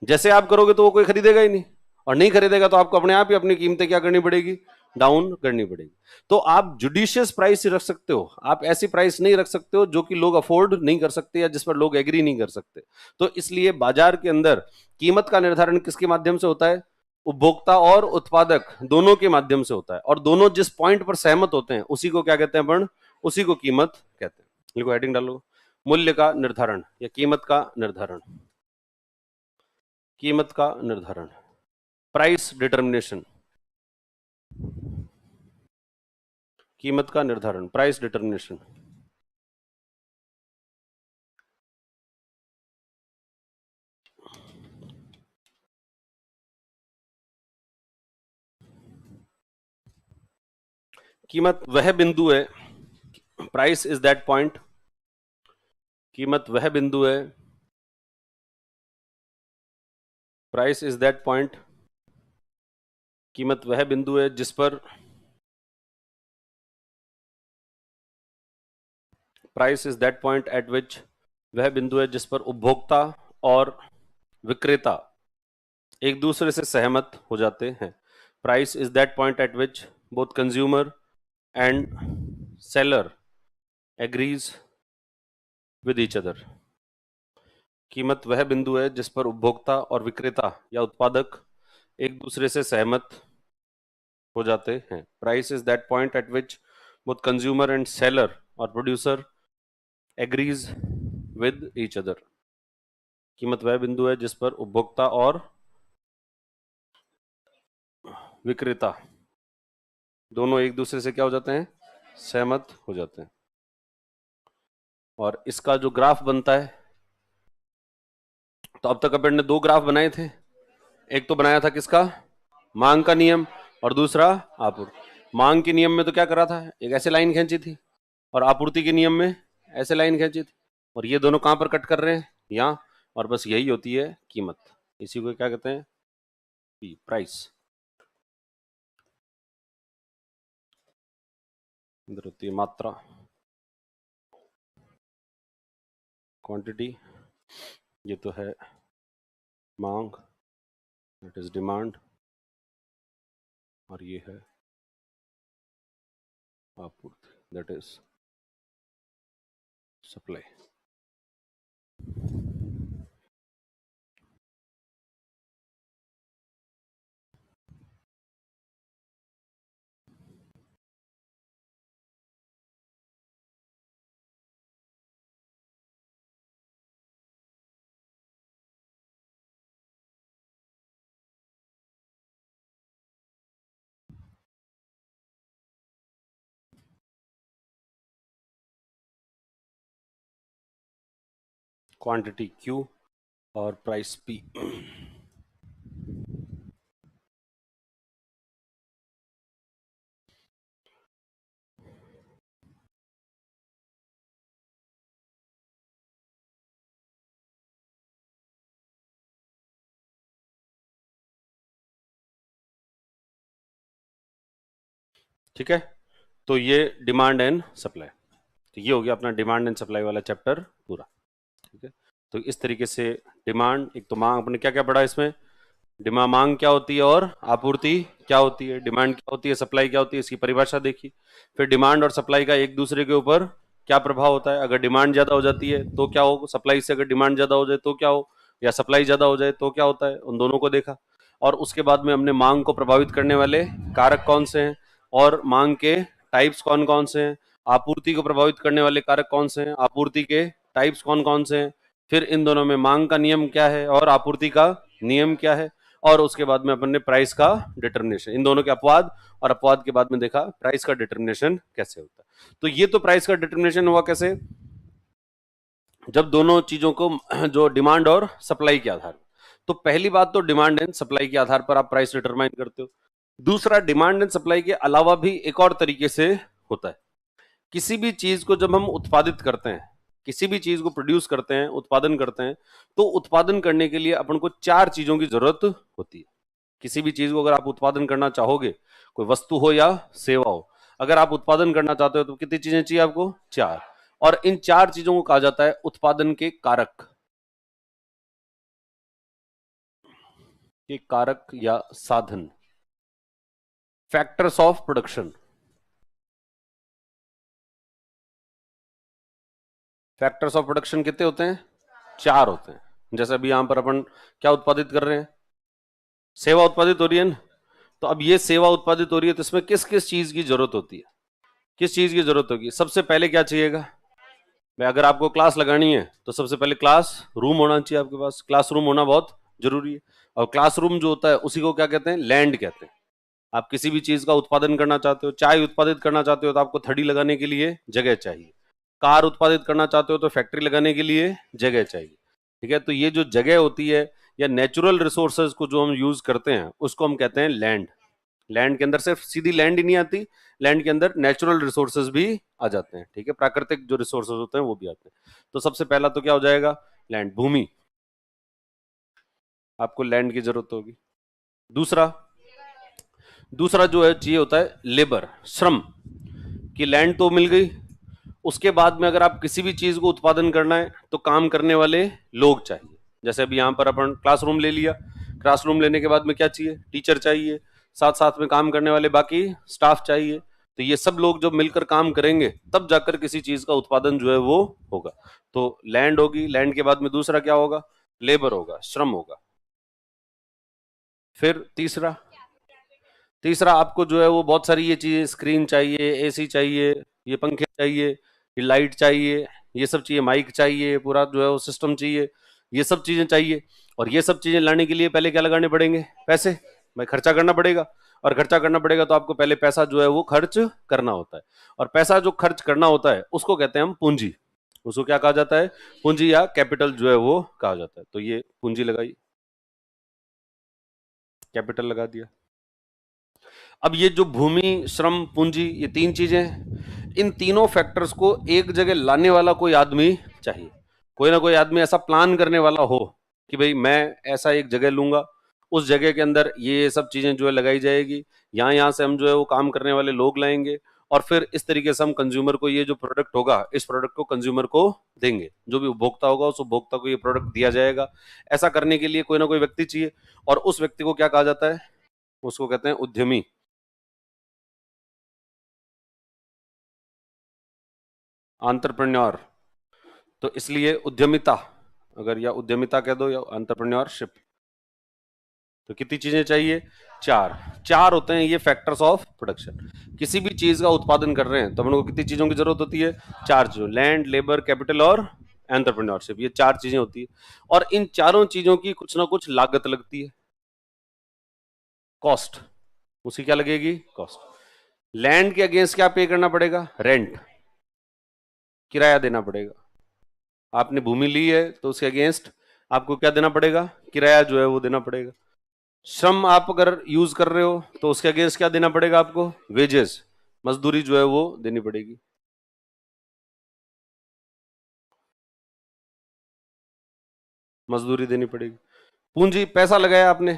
जैसे आप करोगे तो वो कोई खरीदेगा ही नहीं, और नहीं खरीदेगा तो आपको अपने आप ही अपनी कीमतें क्या करनी पड़ेगी? डाउन करनी पड़ेगी। तो आप जुडिशियस प्राइस रख सकते हो, आप ऐसी प्राइस नहीं रख सकते हो जो कि लोग अफोर्ड नहीं कर सकते या जिस पर लोग एग्री नहीं कर सकते। तो इसलिए बाजार के अंदर कीमत का निर्धारण किसके माध्यम से होता है? उपभोक्ता और उत्पादक दोनों के माध्यम से होता है, और दोनों जिस पॉइंट पर सहमत होते हैं उसी को क्या कहते हैं अपन? उसी को कीमत कहते हैं। लिखो, हेडिंग डालो, मूल्य का निर्धारण या कीमत का निर्धारण, कीमत का निर्धारण, प्राइस डिटर्मिनेशन, कीमत का निर्धारण, प्राइस डिटर्मिनेशन। कीमत वह बिंदु है, प्राइस इज दैट पॉइंट, कीमत वह बिंदु है, प्राइस इज दैट पॉइंट, कीमत वह बिंदु है जिस पर price is that point at विच, वह बिंदु है जिस पर उपभोक्ता और विक्रेता एक दूसरे से सहमत हो जाते हैं। Price is that point at which both consumer and seller agrees with each other. कीमत वह बिंदु है जिस पर उपभोक्ता और विक्रेता या उत्पादक एक दूसरे से सहमत हो जाते हैं। Price is that point at which both consumer and seller और producer agrees with each other. कीमत वह बिंदु है जिस पर उपभोक्ता और विक्रेता दोनों एक दूसरे से क्या हो जाते हैं, सहमत हो जाते हैं। और इसका जो ग्राफ बनता है, तो अब तक अपन ने दो ग्राफ बनाए थे। एक तो बनाया था किसका, मांग का नियम, और दूसरा आपूर्ति। मांग के नियम में तो क्या करा था, एक ऐसे लाइन खींची थी, और आपूर्ति के नियम में ऐसे लाइन खींची थी, और ये दोनों कहां पर कट कर रहे हैं, यहाँ। और बस यही होती है कीमत, इसी को क्या कहते हैं, प्राइस। इधर होती है मात्रा, क्वांटिटी, ये तो है मांग, दैट इज डिमांड, और ये है आपूर्ति, that is supply. Quantity Q और प्राइस P। ठीक है, तो ये डिमांड एंड सप्लाई, तो ये हो गया अपना डिमांड एंड सप्लाई वाला चैप्टर पूरा। ठीक है, तो इस तरीके से डिमांड, एक तो मांग, अपने क्या क्या पढ़ा इसमें, डिमांड, मांग क्या होती है और आपूर्ति क्या होती है, डिमांड क्या होती है, सप्लाई क्या होती है, इसकी परिभाषा देखी। फिर डिमांड और सप्लाई का एक दूसरे के ऊपर क्या प्रभाव होता है, अगर डिमांड ज्यादा हो जाती है तो क्या हो, सप्लाई से अगर डिमांड ज्यादा हो जाए तो क्या हो, या सप्लाई ज्यादा हो जाए तो क्या होता है, उन दोनों को देखा। और उसके बाद में हमने मांग को प्रभावित करने वाले कारक कौन से हैं, और मांग के टाइप्स कौन कौन से हैं, आपूर्ति को प्रभावित करने वाले कारक कौन से हैं, आपूर्ति के टाइप्स कौन कौन से हैं, फिर इन दोनों में मांग का नियम क्या है और आपूर्ति का नियम क्या है, और उसके बाद में अपन ने प्राइस का डिटर्मिनेशन, इन दोनों के अपवाद, और अपवाद के बाद में देखा प्राइस का डिटर्मिनेशन कैसे होता है। तो ये तो प्राइस का डिटर्मिनेशन हुआ कैसे, जब दोनों चीजों को जो डिमांड और सप्लाई के आधार, तो पहली बात तो डिमांड एंड सप्लाई के आधार पर आप प्राइस डिटरमाइन करते हो। दूसरा, डिमांड एंड सप्लाई के अलावा भी एक और तरीके से होता है। किसी भी चीज को जब हम उत्पादित करते हैं, किसी भी चीज को प्रोड्यूस करते हैं, उत्पादन करते हैं, तो उत्पादन करने के लिए अपन को चार चीजों की जरूरत होती है। किसी भी चीज को अगर आप उत्पादन करना चाहोगे, कोई वस्तु हो या सेवा हो, अगर आप उत्पादन करना चाहते हो तो कितनी चीजें चाहिए आपको, चार। और इन चार चीजों को कहा जाता है उत्पादन के कारक, के कारक या साधन, factors of production. Factors of production कितने होते हैं, चार होते हैं। जैसे अभी यहां पर अपन क्या उत्पादित कर रहे हैं, सेवा उत्पादित हो रही है ना। तो अब ये सेवा उत्पादित हो रही है, तो इसमें किस किस चीज की जरूरत होती है, किस चीज की जरूरत होगी, सबसे पहले क्या चाहिएगा, भाई अगर आपको क्लास लगानी है तो सबसे पहले क्लास रूम होना चाहिए आपके पास, क्लासरूम होना बहुत जरूरी है। और क्लासरूम जो होता है उसी को क्या कहते हैं, लैंड कहते हैं। आप किसी भी चीज का उत्पादन करना चाहते हो, चाय उत्पादित करना चाहते हो तो आपको थड़ी लगाने के लिए जगह चाहिए, कार उत्पादित करना चाहते हो तो फैक्ट्री लगाने के लिए जगह चाहिए। ठीक है, तो ये जो जगह होती है या नेचुरल रिसोर्सेज को जो हम यूज करते हैं उसको हम कहते हैं लैंड। लैंड के अंदर सिर्फ सीधी लैंड ही नहीं आती, लैंड के अंदर नेचुरल रिसोर्सेज भी आ जाते हैं। ठीक है, प्राकृतिक जो रिसोर्सेज होते हैं वो भी आते हैं। तो सबसे पहला तो क्या हो जाएगा, लैंड, भूमि, आपको लैंड की जरूरत होगी। दूसरा, दूसरा जो है चाहिए होता है लेबर, श्रम, कि लैंड तो मिल गई, उसके बाद में अगर आप किसी भी चीज को उत्पादन करना है तो काम करने वाले लोग चाहिए। जैसे अभी यहां पर अपन क्लासरूम ले लिया, क्लासरूम लेने के बाद में क्या चाहिए, टीचर चाहिए, साथ साथ में काम करने वाले बाकी स्टाफ चाहिए। तो ये सब लोग जब मिलकर काम करेंगे तब जाकर किसी चीज का उत्पादन जो है वो होगा। तो लैंड होगी, लैंड के बाद में दूसरा क्या होगा, लेबर होगा, श्रम होगा। फिर तीसरा, तीसरा आपको जो है वो बहुत सारी ये चीजें, स्क्रीन चाहिए, एसी चाहिए, ये पंखे चाहिए, ये लाइट चाहिए, ये सब चाहिए, माइक चाहिए, पूरा जो है वो सिस्टम चाहिए, ये सब चीजें चाहिए। और ये सब चीजें लाने के लिए पहले क्या लगाने पड़ेंगे, पैसे, भाई खर्चा करना पड़ेगा। और खर्चा करना पड़ेगा तो आपको पहले पैसा जो है वो खर्च करना होता है। और पैसा जो खर्च करना होता है उसको कहते हैं हम पूंजी। उसको क्या कहा जाता है, पूंजी या कैपिटल जो है वो कहा जाता है। तो ये पूंजी लगाई, कैपिटल लगा दिया। अब ये जो भूमि, श्रम, पूंजी, ये तीन चीजें हैं, इन तीनों फैक्टर्स को एक जगह लाने वाला कोई आदमी चाहिए। कोई ना कोई आदमी ऐसा प्लान करने वाला हो कि भाई मैं ऐसा एक जगह लूंगा, उस जगह के अंदर ये सब चीजें जो है लगाई जाएगी, यहाँ यहाँ से हम जो है वो काम करने वाले लोग लाएंगे, और फिर इस तरीके से हम कंज्यूमर को ये जो प्रोडक्ट होगा इस प्रोडक्ट को कंज्यूमर को देंगे। जो भी उपभोक्ता होगा उस उपभोक्ता को ये प्रोडक्ट दिया जाएगा। ऐसा करने के लिए कोई ना कोई व्यक्ति चाहिए, और उस व्यक्ति को क्या कहा जाता है, उसको कहते हैं उद्यमी, एंटरप्रेन्योर। तो इसलिए उद्यमिता, अगर या उद्यमिता कह दो या एंटरप्रेन्योरशिप। तो कितनी चीजें चाहिए, चार, चार होते हैं ये फैक्टर्स ऑफ प्रोडक्शन। किसी भी चीज का उत्पादन कर रहे हैं तो अपन को कितनी चीजों की जरूरत होती है, चार चीजों, लैंड, लेबर, कैपिटल और एंटरप्रेन्योरशिप, ये चार चीजें होती है। और इन चारों चीजों की कुछ ना कुछ लागत लगती है, कॉस्ट, उसी क्या लगेगी, कॉस्ट। लैंड के अगेंस्ट क्या पे करना पड़ेगा, रेंट, किराया देना पड़ेगा। आपने भूमि ली है तो उसके अगेंस्ट आपको क्या देना पड़ेगा, किराया जो है वो देना पड़ेगा। श्रम आप अगर यूज कर रहे हो तो उसके अगेंस्ट क्या देना पड़ेगा आपको, वेजेस, मजदूरी जो है वो देनी पड़ेगी। मजदूरी देनी पड़ेगी। पूंजी, पैसा लगाया आपने,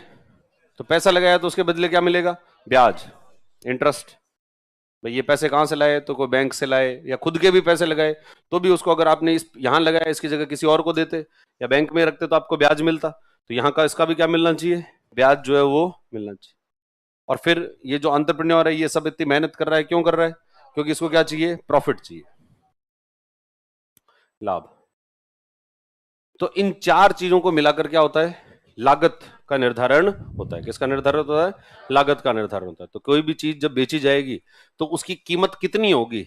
तो पैसा लगाया तो उसके बदले क्या मिलेगा, ब्याज, इंटरेस्ट। भाई ये पैसे कहाँ से लाए, तो कोई बैंक से लाए या खुद के भी पैसे लगाए, तो भी उसको अगर आपने इस यहाँ लगाया इसकी जगह किसी और को देते या बैंक में रखते तो आपको ब्याज मिलता। तो यहाँ का इसका भी क्या मिलना चाहिए, ब्याज जो है वो मिलना चाहिए। और फिर ये जो एंटरप्रेन्योर है ये सब इतनी मेहनत कर रहा है, क्यों कर रहा है, क्योंकि इसको क्या चाहिए, प्रॉफिट चाहिए, लाभ। तो इन चार चीजों को मिलाकर क्या होता है, लागत का निर्धारण होता है। किसका निर्धारण होता है, लागत का निर्धारण होता है। तो कोई भी चीज जब बेची जाएगी तो उसकी कीमत कितनी होगी,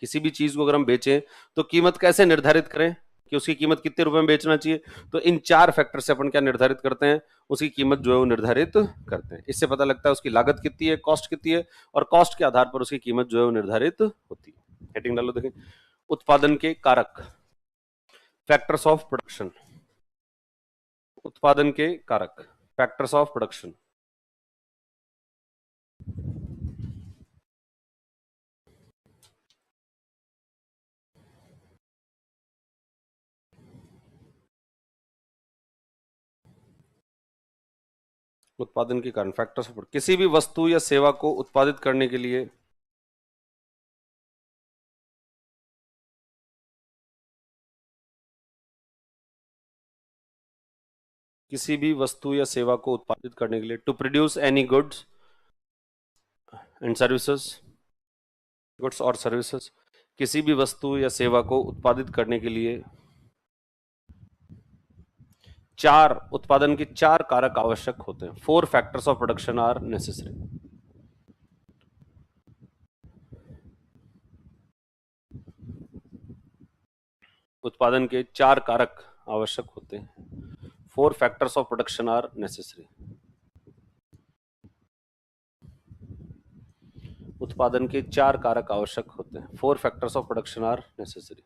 किसी भी चीज को अगर हम बेचें तो कीमत कैसे निर्धारित करें कि उसकी कीमत कितने रुपए में बेचना चाहिए। तो इन चार फैक्टर से अपन क्या निर्धारित करते हैं, उसकी कीमत जो है वो निर्धारित करते हैं। इससे पता लगता है उसकी लागत कितनी है, कॉस्ट कितनी है, और कॉस्ट के आधार पर उसकी कीमत जो है वो निर्धारित होती है। हेडिंग डालो, देखें, उत्पादन के कारक, फैक्टर्स ऑफ प्रोडक्शन, उत्पादन के कारक, फैक्टर्स ऑफ प्रोडक्शन। उत्पादन के कारण, फैक्टर्स ऑफ, किसी भी वस्तु या सेवा को उत्पादित करने के लिए किसी भी वस्तु या सेवा को उत्पादित करने के लिए, to produce any goods and services, goods और सर्विसेज, किसी भी वस्तु या सेवा को उत्पादित करने के लिए चार, उत्पादन के चार कारक आवश्यक होते हैं। Four factors of production are necessary. उत्पादन के 4 कारक आवश्यक होते हैं। 4 factors of production are necessary. उत्पादन के 4 कारक आवश्यक होते हैं। 4 factors of production are necessary.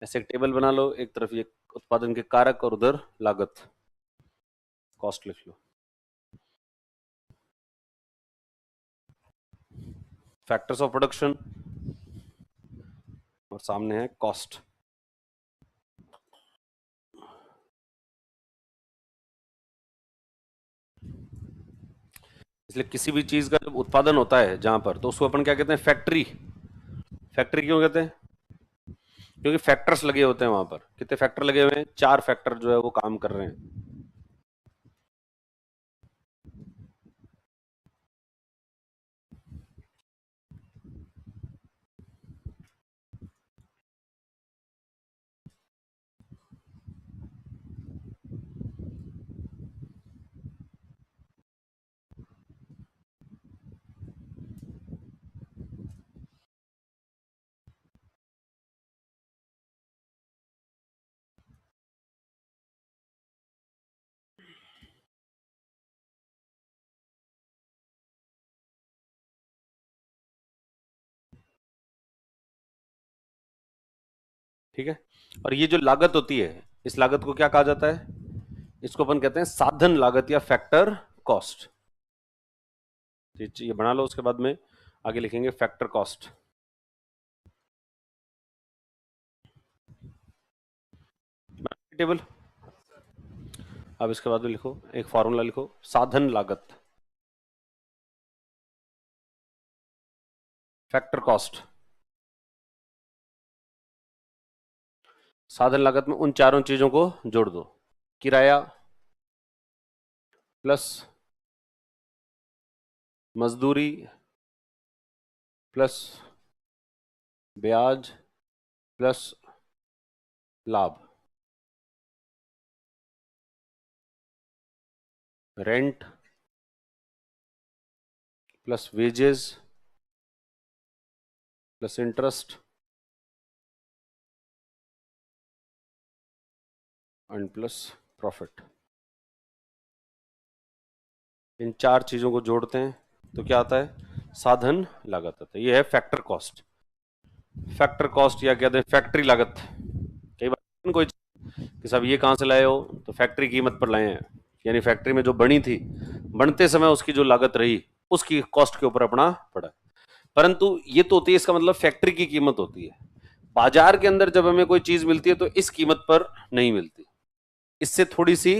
ऐसे एक टेबल बना लो, एक तरफ ये उत्पादन के कारक और उधर लागत, कॉस्ट लिख लो। फैक्टर्स ऑफ प्रोडक्शन और सामने है कॉस्ट। इसलिए किसी भी चीज का जब उत्पादन होता है जहां पर, तो उसको अपन क्या कहते हैं? फैक्ट्री। फैक्ट्री क्यों कहते हैं? क्योंकि फैक्टर्स लगे होते हैं वहां पर। कितने फैक्टर लगे हुए हैं? 4 फैक्टर जो है वो काम कर रहे हैं। ठीक है। और ये जो लागत होती है, इस लागत को क्या कहा जाता है? इसको अपन कहते हैं साधन लागत या फैक्टर कॉस्ट। ये बना लो, उसके बाद में आगे लिखेंगे फैक्टर कॉस्ट। टेबल। अब इसके बाद में लिखो, एक फॉर्मूला लिखो, साधन लागत, फैक्टर कॉस्ट। साधन लागत में उन चारों चीजों को जोड़ दो। किराया प्लस मजदूरी प्लस ब्याज प्लस लाभ, rent plus wages plus interest and plus profit. इन 4 चीजों को जोड़ते हैं तो क्या आता है? साधन लागत आता है। ये है फैक्टर कॉस्ट। फैक्टर कॉस्ट या कहते हैं फैक्ट्री लागत। कई बार कोई कि साहब ये कहाँ से लाए हो, तो फैक्ट्री कीमत पर लाए हैं, यानी फैक्ट्री में जो बनी थी, बनते समय उसकी जो लागत रही, उसकी कॉस्ट के ऊपर अपना पड़ा। परंतु ये तो होती है, इसका मतलब फैक्ट्री की कीमत होती है। बाजार के अंदर जब हमें कोई चीज मिलती है तो इस कीमत पर नहीं मिलती, इससे थोड़ी सी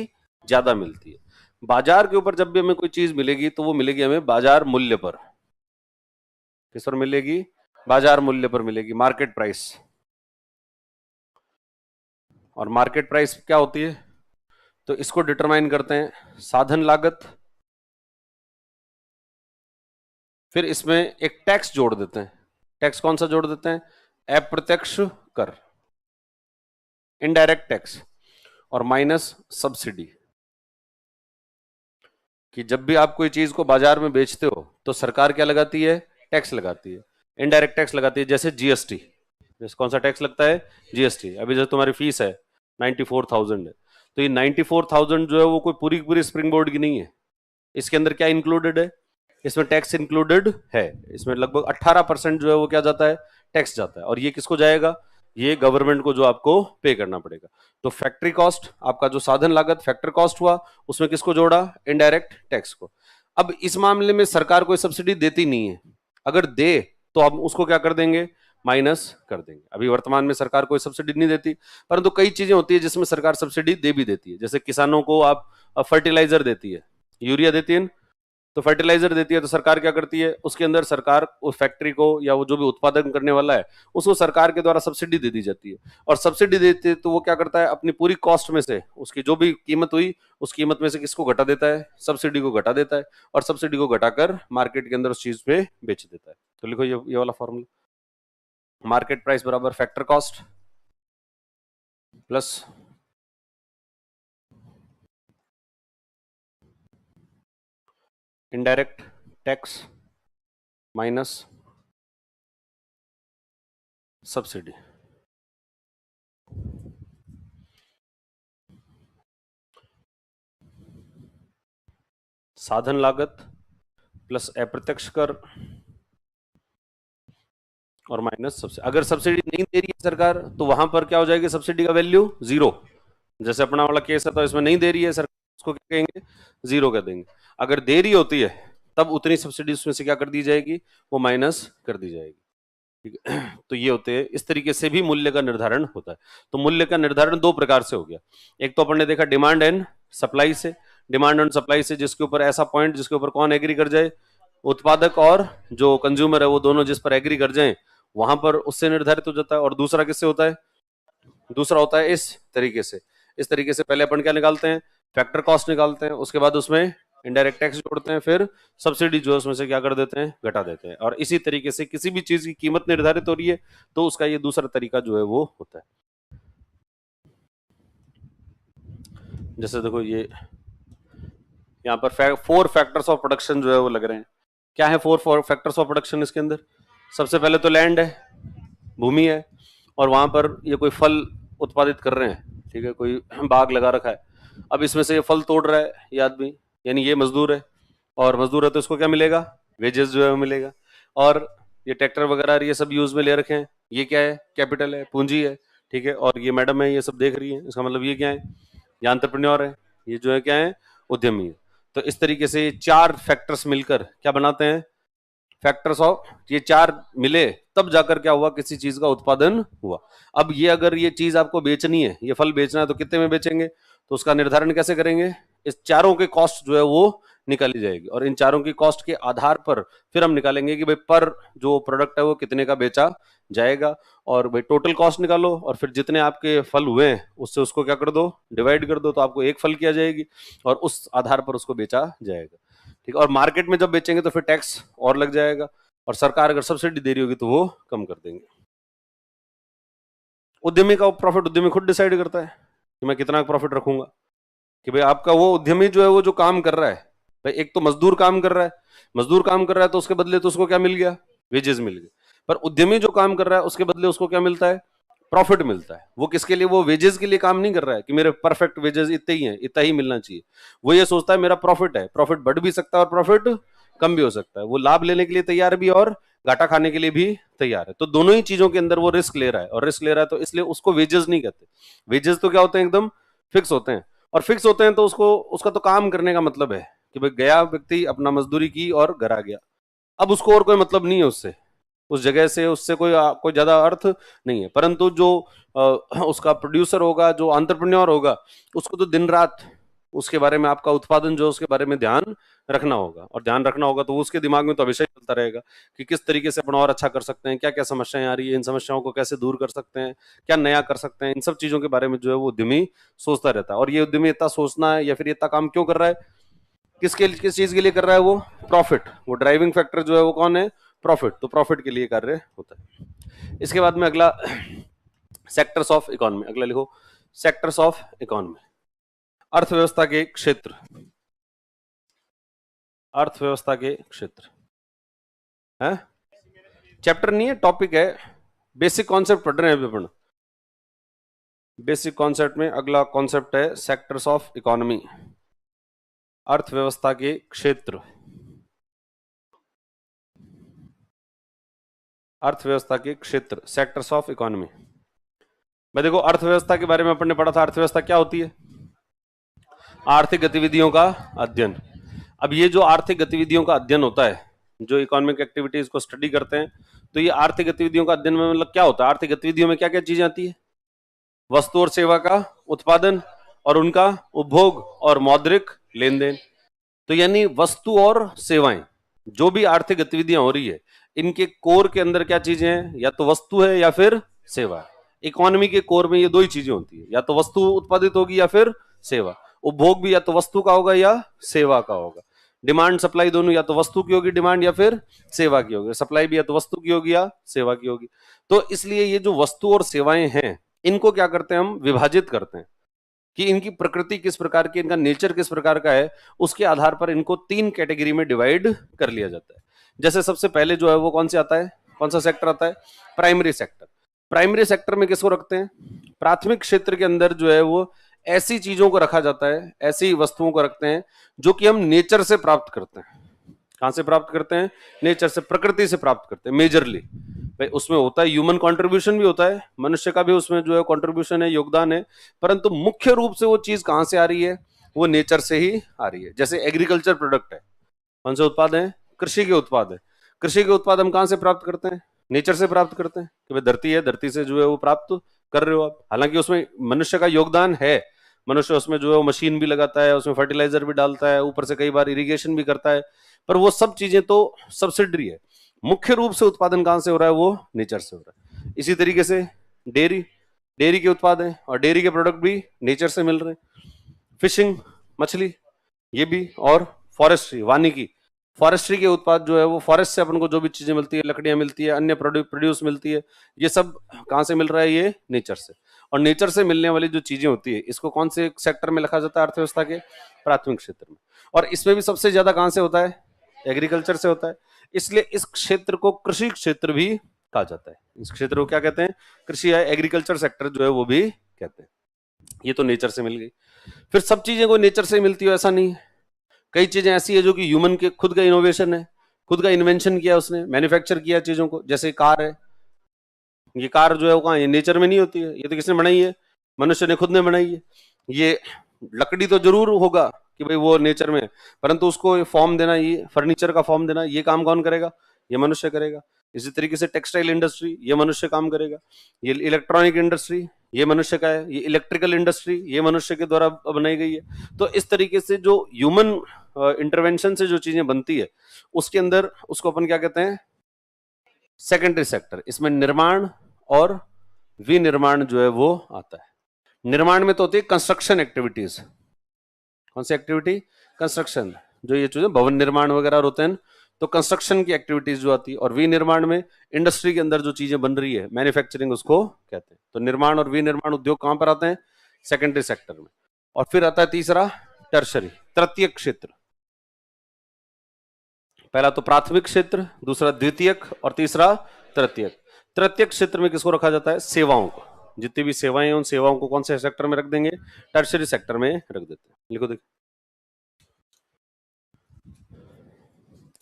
ज्यादा मिलती है। बाजार के ऊपर जब भी हमें कोई चीज मिलेगी तो वो मिलेगी हमें बाजार मूल्य पर। किस पर मिलेगी? बाजार मूल्य पर मिलेगी, मार्केट प्राइस। और मार्केट प्राइस क्या होती है? तो इसको डिटरमाइन करते हैं साधन लागत, फिर इसमें एक टैक्स जोड़ देते हैं। टैक्स कौन सा जोड़ देते हैं? अप्रत्यक्ष कर, इनडायरेक्ट टैक्स, और माइनस सब्सिडी। कि जब भी आप कोई चीज को बाजार में बेचते हो तो सरकार क्या लगाती है? टैक्स लगाती है, इनडायरेक्ट टैक्स लगाती है। जैसे जीएसटी, जैसे कौन सा टैक्स लगता है? जीएसटी। अभी जैसे तुम्हारी फीस है 94,000 है, तो ये 94,000 जो है वो कोई पूरी पूरी स्प्रिंग बोर्ड की नहीं है। इसके अंदर क्या इंक्लूडेड है? इसमें टैक्स इंक्लूडेड है। इसमें लगभग 18% जो है वो क्या जाता है? टैक्स जाता है। और ये किसको जाएगा? ये गवर्नमेंट को, जो आपको पे करना पड़ेगा। तो फैक्ट्री कॉस्ट, आपका जो साधन लागत फैक्टर कॉस्ट हुआ, उसमें किसको जोड़ा? इनडायरेक्ट टैक्स को। अब इस मामले में सरकार कोई सब्सिडी देती नहीं है। अगर दे तो हम उसको क्या कर देंगे? माइनस कर देंगे। अभी वर्तमान में सरकार कोई सब्सिडी नहीं देती, परंतु कई चीजें होती है जिसमें सरकार सब्सिडी दे भी देती है। जैसे किसानों को आप फर्टिलाइजर देती है, यूरिया देती है, तो फर्टिलाइजर देती है, तो सरकार क्या करती है? उसके अंदर सरकार उस फैक्ट्री को या वो जो भी उत्पादन करने वाला है उसको सरकार के द्वारा सब्सिडी दे दी जाती है। और सब्सिडी देती है तो वो क्या करता है? अपनी पूरी कॉस्ट में से उसकी जो भी कीमत हुई, उस कीमत में से किसको घटा देता है? सब्सिडी को घटा देता है। और सब्सिडी को घटाकर मार्केट के अंदर उस चीज पे बेच देता है। तो लिखो ये वाला फॉर्मूला, मार्केट प्राइस बराबर factor cost plus indirect tax minus subsidy. साधन लागत प्लस अप्रत्यक्ष कर और माइनस सब्सिडी। अगर सब्सिडी नहीं दे रही है सरकार तो वहां पर क्या हो जाएगी, सब्सिडी का वैल्यू जीरो। जैसे अपना वाला केस है तो इसमें नहीं दे रही है सरकार, उसको क्या कहेंगे, जीरो कर देंगे। अगर दे रही होती है तब उतनी सब्सिडी उसमें से क्या कर दी जाएगी, वो माइनस कर दी जाएगी। ठीक है, तो ये होते हैं, इस तरीके से भी मूल्य का निर्धारण होता है। तो मूल्य का निर्धारण दो प्रकार से हो गया। एक तो अपन ने देखा डिमांड एंड सप्लाई से, डिमांड एंड सप्लाई से जिसके ऊपर ऐसा पॉइंट जिसके ऊपर कौन एग्री कर जाए, उत्पादक और जो कंज्यूमर है वो दोनों जिस पर एग्री कर जाए वहां पर उससे निर्धारित हो जाता है। और दूसरा किससे होता है, दूसरा होता है इस तरीके से। इस तरीके से पहले अपन क्या निकालते हैं, फैक्टर कॉस्ट निकालते हैं, उसके बाद उसमें इनडायरेक्ट टैक्स जोड़ते हैं, फिर सब्सिडी जो है उसमें से क्या कर देते हैं, घटा देते हैं। और इसी तरीके से किसी भी चीज की कीमत निर्धारित हो रही है तो उसका ये दूसरा तरीका जो है वो होता है। जैसे देखो ये यहाँ पर 4 फैक्टर्स ऑफ प्रोडक्शन जो है वो लग रहे हैं। क्या है 4 फैक्टर्स ऑफ प्रोडक्शन इसके अंदर? सबसे पहले तो लैंड है, भूमि है, और वहां पर ये कोई फल उत्पादित कर रहे हैं, ठीक है, कोई बाग लगा रखा है। अब इसमें से ये फल तोड़ रहा है ये आदमी, यानी ये मजदूर है, और मजदूर है तो इसको क्या मिलेगा, वेजेस जो है वो मिलेगा। और ये ट्रैक्टर वगैरह ये सब यूज में ले रखे हैं, ये क्या है, कैपिटल है, पूंजी है, ठीक है। और ये मैडम है ये सब देख रही है, इसका मतलब ये क्या है, ये एंटरप्रेन्योर है, ये जो है क्या है, उद्यमी है। तो इस तरीके से 4 फैक्टर्स मिलकर क्या बनाते हैं, फैक्टर्स ऑफ, ये 4 मिले तब जाकर क्या हुआ, किसी चीज का उत्पादन हुआ। अब ये अगर ये चीज आपको बेचनी है, ये फल बेचना है तो कितने में बेचेंगे, तो उसका निर्धारण कैसे करेंगे, इस चारों के कॉस्ट जो है वो निकाली जाएगी, और इन चारों की कॉस्ट के आधार पर फिर हम निकालेंगे कि भाई पर जो प्रोडक्ट है वो कितने का बेचा जाएगा। और भाई टोटल कॉस्ट निकालो, और फिर जितने आपके फल हुए हैं उससे उसको क्या कर दो, डिवाइड कर दो, तो आपको एक फल किया जाएगी और उस आधार पर उसको बेचा जाएगा। ठीक है, और मार्केट में जब बेचेंगे तो फिर टैक्स और लग जाएगा, और सरकार अगर सब्सिडी दे रही होगी तो वो कम कर देंगे। उद्यमी का प्रॉफिट उद्यमी खुद डिसाइड करता है कि मैं कितना प्रॉफिट रखूंगा, कि भाई आपका वो उद्यमी जो है वो जो काम कर रहा है, भाई एक तो मजदूर काम कर रहा है, मजदूर काम कर रहा है तो उसके बदले तो उसको क्या मिल गया, वेजेस मिल गए। पर उद्यमी जो काम कर रहा है उसके बदले उसको क्या मिलता है, प्रॉफिट मिलता है। वो किसके लिए, वो वेजेस के लिए काम नहीं कर रहा है कि मेरे परफेक्ट वेजेस इतने ही हैं, इतना ही मिलना चाहिए। वो ये सोचता है मेरा प्रॉफिट है, प्रॉफिट बढ़ भी सकता है और प्रॉफिट कम भी हो सकता है। वो लाभ लेने के लिए तैयार भी और घाटा खाने के लिए भी तैयार है। तो दोनों ही चीजों के अंदर वो रिस्क ले रहा है, और रिस्क ले रहा है तो इसलिए उसको वेजेस नहीं कहते। वेजेस तो क्या होते हैं, एकदम फिक्स होते हैं, और फिक्स होते हैं तो उसको, उसका तो काम करने का मतलब है कि भाई गया व्यक्ति, अपना मजदूरी की और घर आ गया। अब उसको और कोई मतलब नहीं है उससे, उस जगह से उससे कोई ज्यादा अर्थ नहीं है। परंतु जो उसका प्रोड्यूसर होगा, जो एंटरप्रेन्योर होगा, उसको तो दिन रात उसके बारे में, आपका उत्पादन जो उसके बारे में ध्यान रखना होगा, और ध्यान रखना होगा तो उसके दिमाग में तो हमेशा ही चलता रहेगा कि किस तरीके से अपन और अच्छा कर सकते हैं, क्या क्या समस्याएं आ रही है, इन समस्याओं को कैसे दूर कर सकते हैं, क्या नया कर सकते हैं। इन सब चीजों के बारे में जो है वो उद्यमी सोचता रहता है। और ये उद्यमी इतना सोचना है या फिर इतना काम क्यों कर रहा है, किस चीज के लिए कर रहा है, वो प्रॉफिट, वो ड्राइविंग फैक्टर जो है वो कौन है, प्रॉफिट। तो प्रॉफिट के लिए कार्य होता है। इसके बाद में अगला सेक्टर्स ऑफ इकोनॉमी, अगला लिखो सेक्टर्स ऑफ इकोनॉमी, अर्थव्यवस्था के क्षेत्र, अर्थव्यवस्था के क्षेत्र है, चैप्टर नहीं है, टॉपिक है, बेसिक कॉन्सेप्ट पढ़ रहे हैं अभी अपन। बेसिक कॉन्सेप्ट में अगला कॉन्सेप्ट है सेक्टर्स ऑफ इकोनॉमी, अर्थव्यवस्था के क्षेत्र, अर्थव्यवस्था के क्षेत्र, सेक्टर्स ऑफ इकोनॉमी। मैं देखो अर्थव्यवस्था के बारे में अपन ने पढ़ा था, अर्थव्यवस्था क्या होती है, आर्थिक गतिविधियों का अध्ययन। अब ये जो आर्थिक गतिविधियों का अध्ययन होता है, जो इकोनॉमिक एक्टिविटीज को स्टडी करते हैं, तो ये आर्थिक गतिविधियों का अध्ययन में मतलब क्या होता है, आर्थिक गतिविधियों में क्या क्या चीजें आती है, वस्तु और सेवा का उत्पादन और उनका उपभोग और मौद्रिक लेन देन। तो यानी वस्तु और सेवाएं, जो भी आर्थिक गतिविधियां हो रही है, इनके कोर के अंदर क्या चीजें हैं, या तो वस्तु है या फिर सेवा है। इकोनॉमी के कोर में ये दो ही चीजें होती है, या तो वस्तु उत्पादित होगी या फिर सेवा। उपभोग भी या तो वस्तु का होगा या सेवा का होगा। डिमांड सप्लाई दोनों, या तो वस्तु की होगी डिमांड या फिर सेवा की होगी। सप्लाई भी या तो वस्तु की होगी या सेवा की होगी। तो इसलिए ये जो वस्तु और सेवाएं हैं, इनको क्या करते हैं, हम विभाजित करते हैं कि इनकी प्रकृति किस प्रकार की, इनका नेचर किस प्रकार का है, उसके आधार पर इनको 3 कैटेगरी में डिवाइड कर लिया जाता है। जैसे सबसे पहले जो है वो कौन से आता है, कौन सा सेक्टर आता है, प्राइमरी सेक्टर। प्राइमरी सेक्टर में किसको रखते हैं, प्राथमिक क्षेत्र के अंदर जो है वो ऐसी चीजों को रखा जाता है, ऐसी वस्तुओं को रखते हैं जो कि हम नेचर से प्राप्त करते हैं। कहां से प्राप्त करते हैं? नेचर से, प्रकृति से प्राप्त करते हैं मेजरली। भाई उसमें होता है ह्यूमन कंट्रीब्यूशन भी होता है, मनुष्य का भी उसमें जो है कंट्रीब्यूशन है, योगदान है, परंतु मुख्य रूप से वो चीज कहां से आ रही है? वो नेचर से ही आ रही है। जैसे एग्रीकल्चर प्रोडक्ट है, कौन से उत्पाद है? कृषि के उत्पाद है। कृषि के उत्पाद हम कहां से प्राप्त करते हैं? नेचर से प्राप्त करते हैं कि भाई धरती है, धरती से जो है वो प्राप्त कर रहे हो आप। हालांकि उसमें मनुष्य का योगदान है, मनुष्य उसमें जो है वो मशीन भी लगाता है, उसमें फर्टिलाइजर भी डालता है, ऊपर से कई बार इरिगेशन भी करता है, पर वो सब चीजें तो सब्सिडरी है। मुख्य रूप से उत्पादन कहां से हो रहा है? वो नेचर से हो रहा है। इसी तरीके से डेयरी, डेयरी के उत्पाद हैं और डेयरी के प्रोडक्ट भी नेचर से मिल रहे हैं। फिशिंग, मछली, ये भी, और फॉरेस्ट्री, वानिकी, फॉरेस्ट्री के उत्पाद जो है वो फॉरेस्ट से अपन को जो भी चीजें मिलती है, लकड़ियां मिलती है, अन्य प्रोड्यूस मिलती है, ये सब कहां से मिल रहा है? ये नेचर से। और नेचर से मिलने वाली जो चीजें होती है, इसको कौन से सेक्टर में लिखा जाता है? अर्थव्यवस्था के प्राथमिक क्षेत्र में। और इसमें भी सबसे ज्यादा कहां से होता है? एग्रीकल्चर से होता है। इसलिए इस क्षेत्र को कृषि क्षेत्र भी कहा जाता है। इस क्षेत्र को क्या कहते हैं? कृषि या एग्रीकल्चर सेक्टर जो है वो भी कहते हैं। ये तो नेचर से मिल गई। फिर सब चीजें कोई नेचर से मिलती हो ऐसा नहीं है। कई चीजें ऐसी है जो कि ह्यूमन के खुद का इनोवेशन है, खुद का इन्वेंशन किया उसने, मैन्युफैक्चर किया चीजों को। जैसे कार है, ये कार जो है वो कहाँ? ये नेचर में नहीं होती है, ये तो किसने बनाई है? मनुष्य ने खुद ने बनाई है। ये लकड़ी तो जरूर होगा कि भाई वो नेचर में, परंतु उसको फॉर्म देना, ये फर्नीचर का फॉर्म देना, ये काम कौन करेगा? ये मनुष्य करेगा। इसी तरीके से टेक्सटाइल इंडस्ट्री, ये मनुष्य काम करेगा। ये इलेक्ट्रॉनिक इंडस्ट्री, ये मनुष्य का है। ये इलेक्ट्रिकल इंडस्ट्री, ये मनुष्य के द्वारा बनाई गई है। तो इस तरीके से जो ह्यूमन इंटरवेंशन से जो चीजें बनती है, उसके अंदर उसको अपन क्या कहते हैं? Secondary sector. इसमें निर्माण और विनिर्माण जो है वो आता है। निर्माण में तो होती है कंस्ट्रक्शन एक्टिविटीज। कौन सी एक्टिविटी? कंस्ट्रक्शन। जो ये चीजें भवन निर्माण वगैरह होते हैं, तो कंस्ट्रक्शन की एक्टिविटीज जो आती है। और विनिर्माण में इंडस्ट्री के अंदर जो चीजें बन रही है, मैन्युफैक्चरिंग, उसको कहते हैं। तो निर्माण और विनिर्माण उद्योग कहां पर आते हैं? सेकेंडरी सेक्टर में। और फिर आता है तीसरा, टर्शरी, तृतीयक क्षेत्र। पहला तो प्राथमिक क्षेत्र, दूसरा द्वितीयक और तीसरा तृतीयक। तृतीयक क्षेत्र में किसको रखा जाता है? सेवाओं को। जितनी भी सेवाएं हैं उन सेवाओं को कौन से सेक्टर में रख देंगे? टर्शरी सेक्टर में रख देते हैं। लिखो देखो,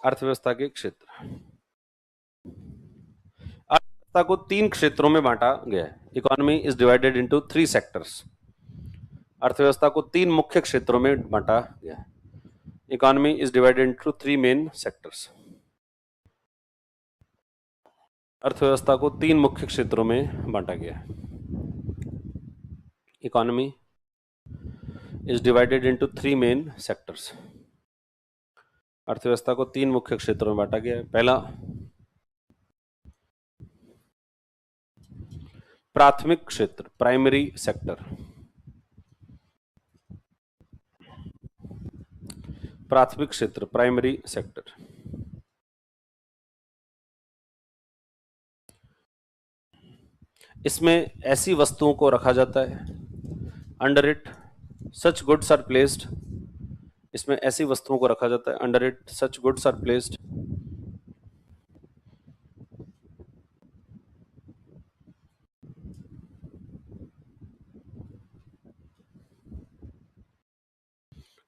अर्थव्यवस्था के क्षेत्र। अर्थव्यवस्था को 3 क्षेत्रों में बांटा गया है। Economy is divided into 3 sectors. अर्थव्यवस्था को 3 मुख्य क्षेत्रों में बांटा गया है। Economy is divided into 3 main sectors. अर्थव्यवस्था को 3 मुख्य क्षेत्रों में बांटा गया है। Economy is divided into 3 main sectors. अर्थव्यवस्था को 3 मुख्य क्षेत्रों में बांटा गया है। पहला, प्राथमिक क्षेत्र, प्राइमरी सेक्टर। प्राथमिक क्षेत्र, प्राइमरी सेक्टर। इसमें ऐसी वस्तुओं को रखा जाता है, under it such goods are placed. इसमें ऐसी वस्तुओं को रखा जाता है, under it such goods are placed.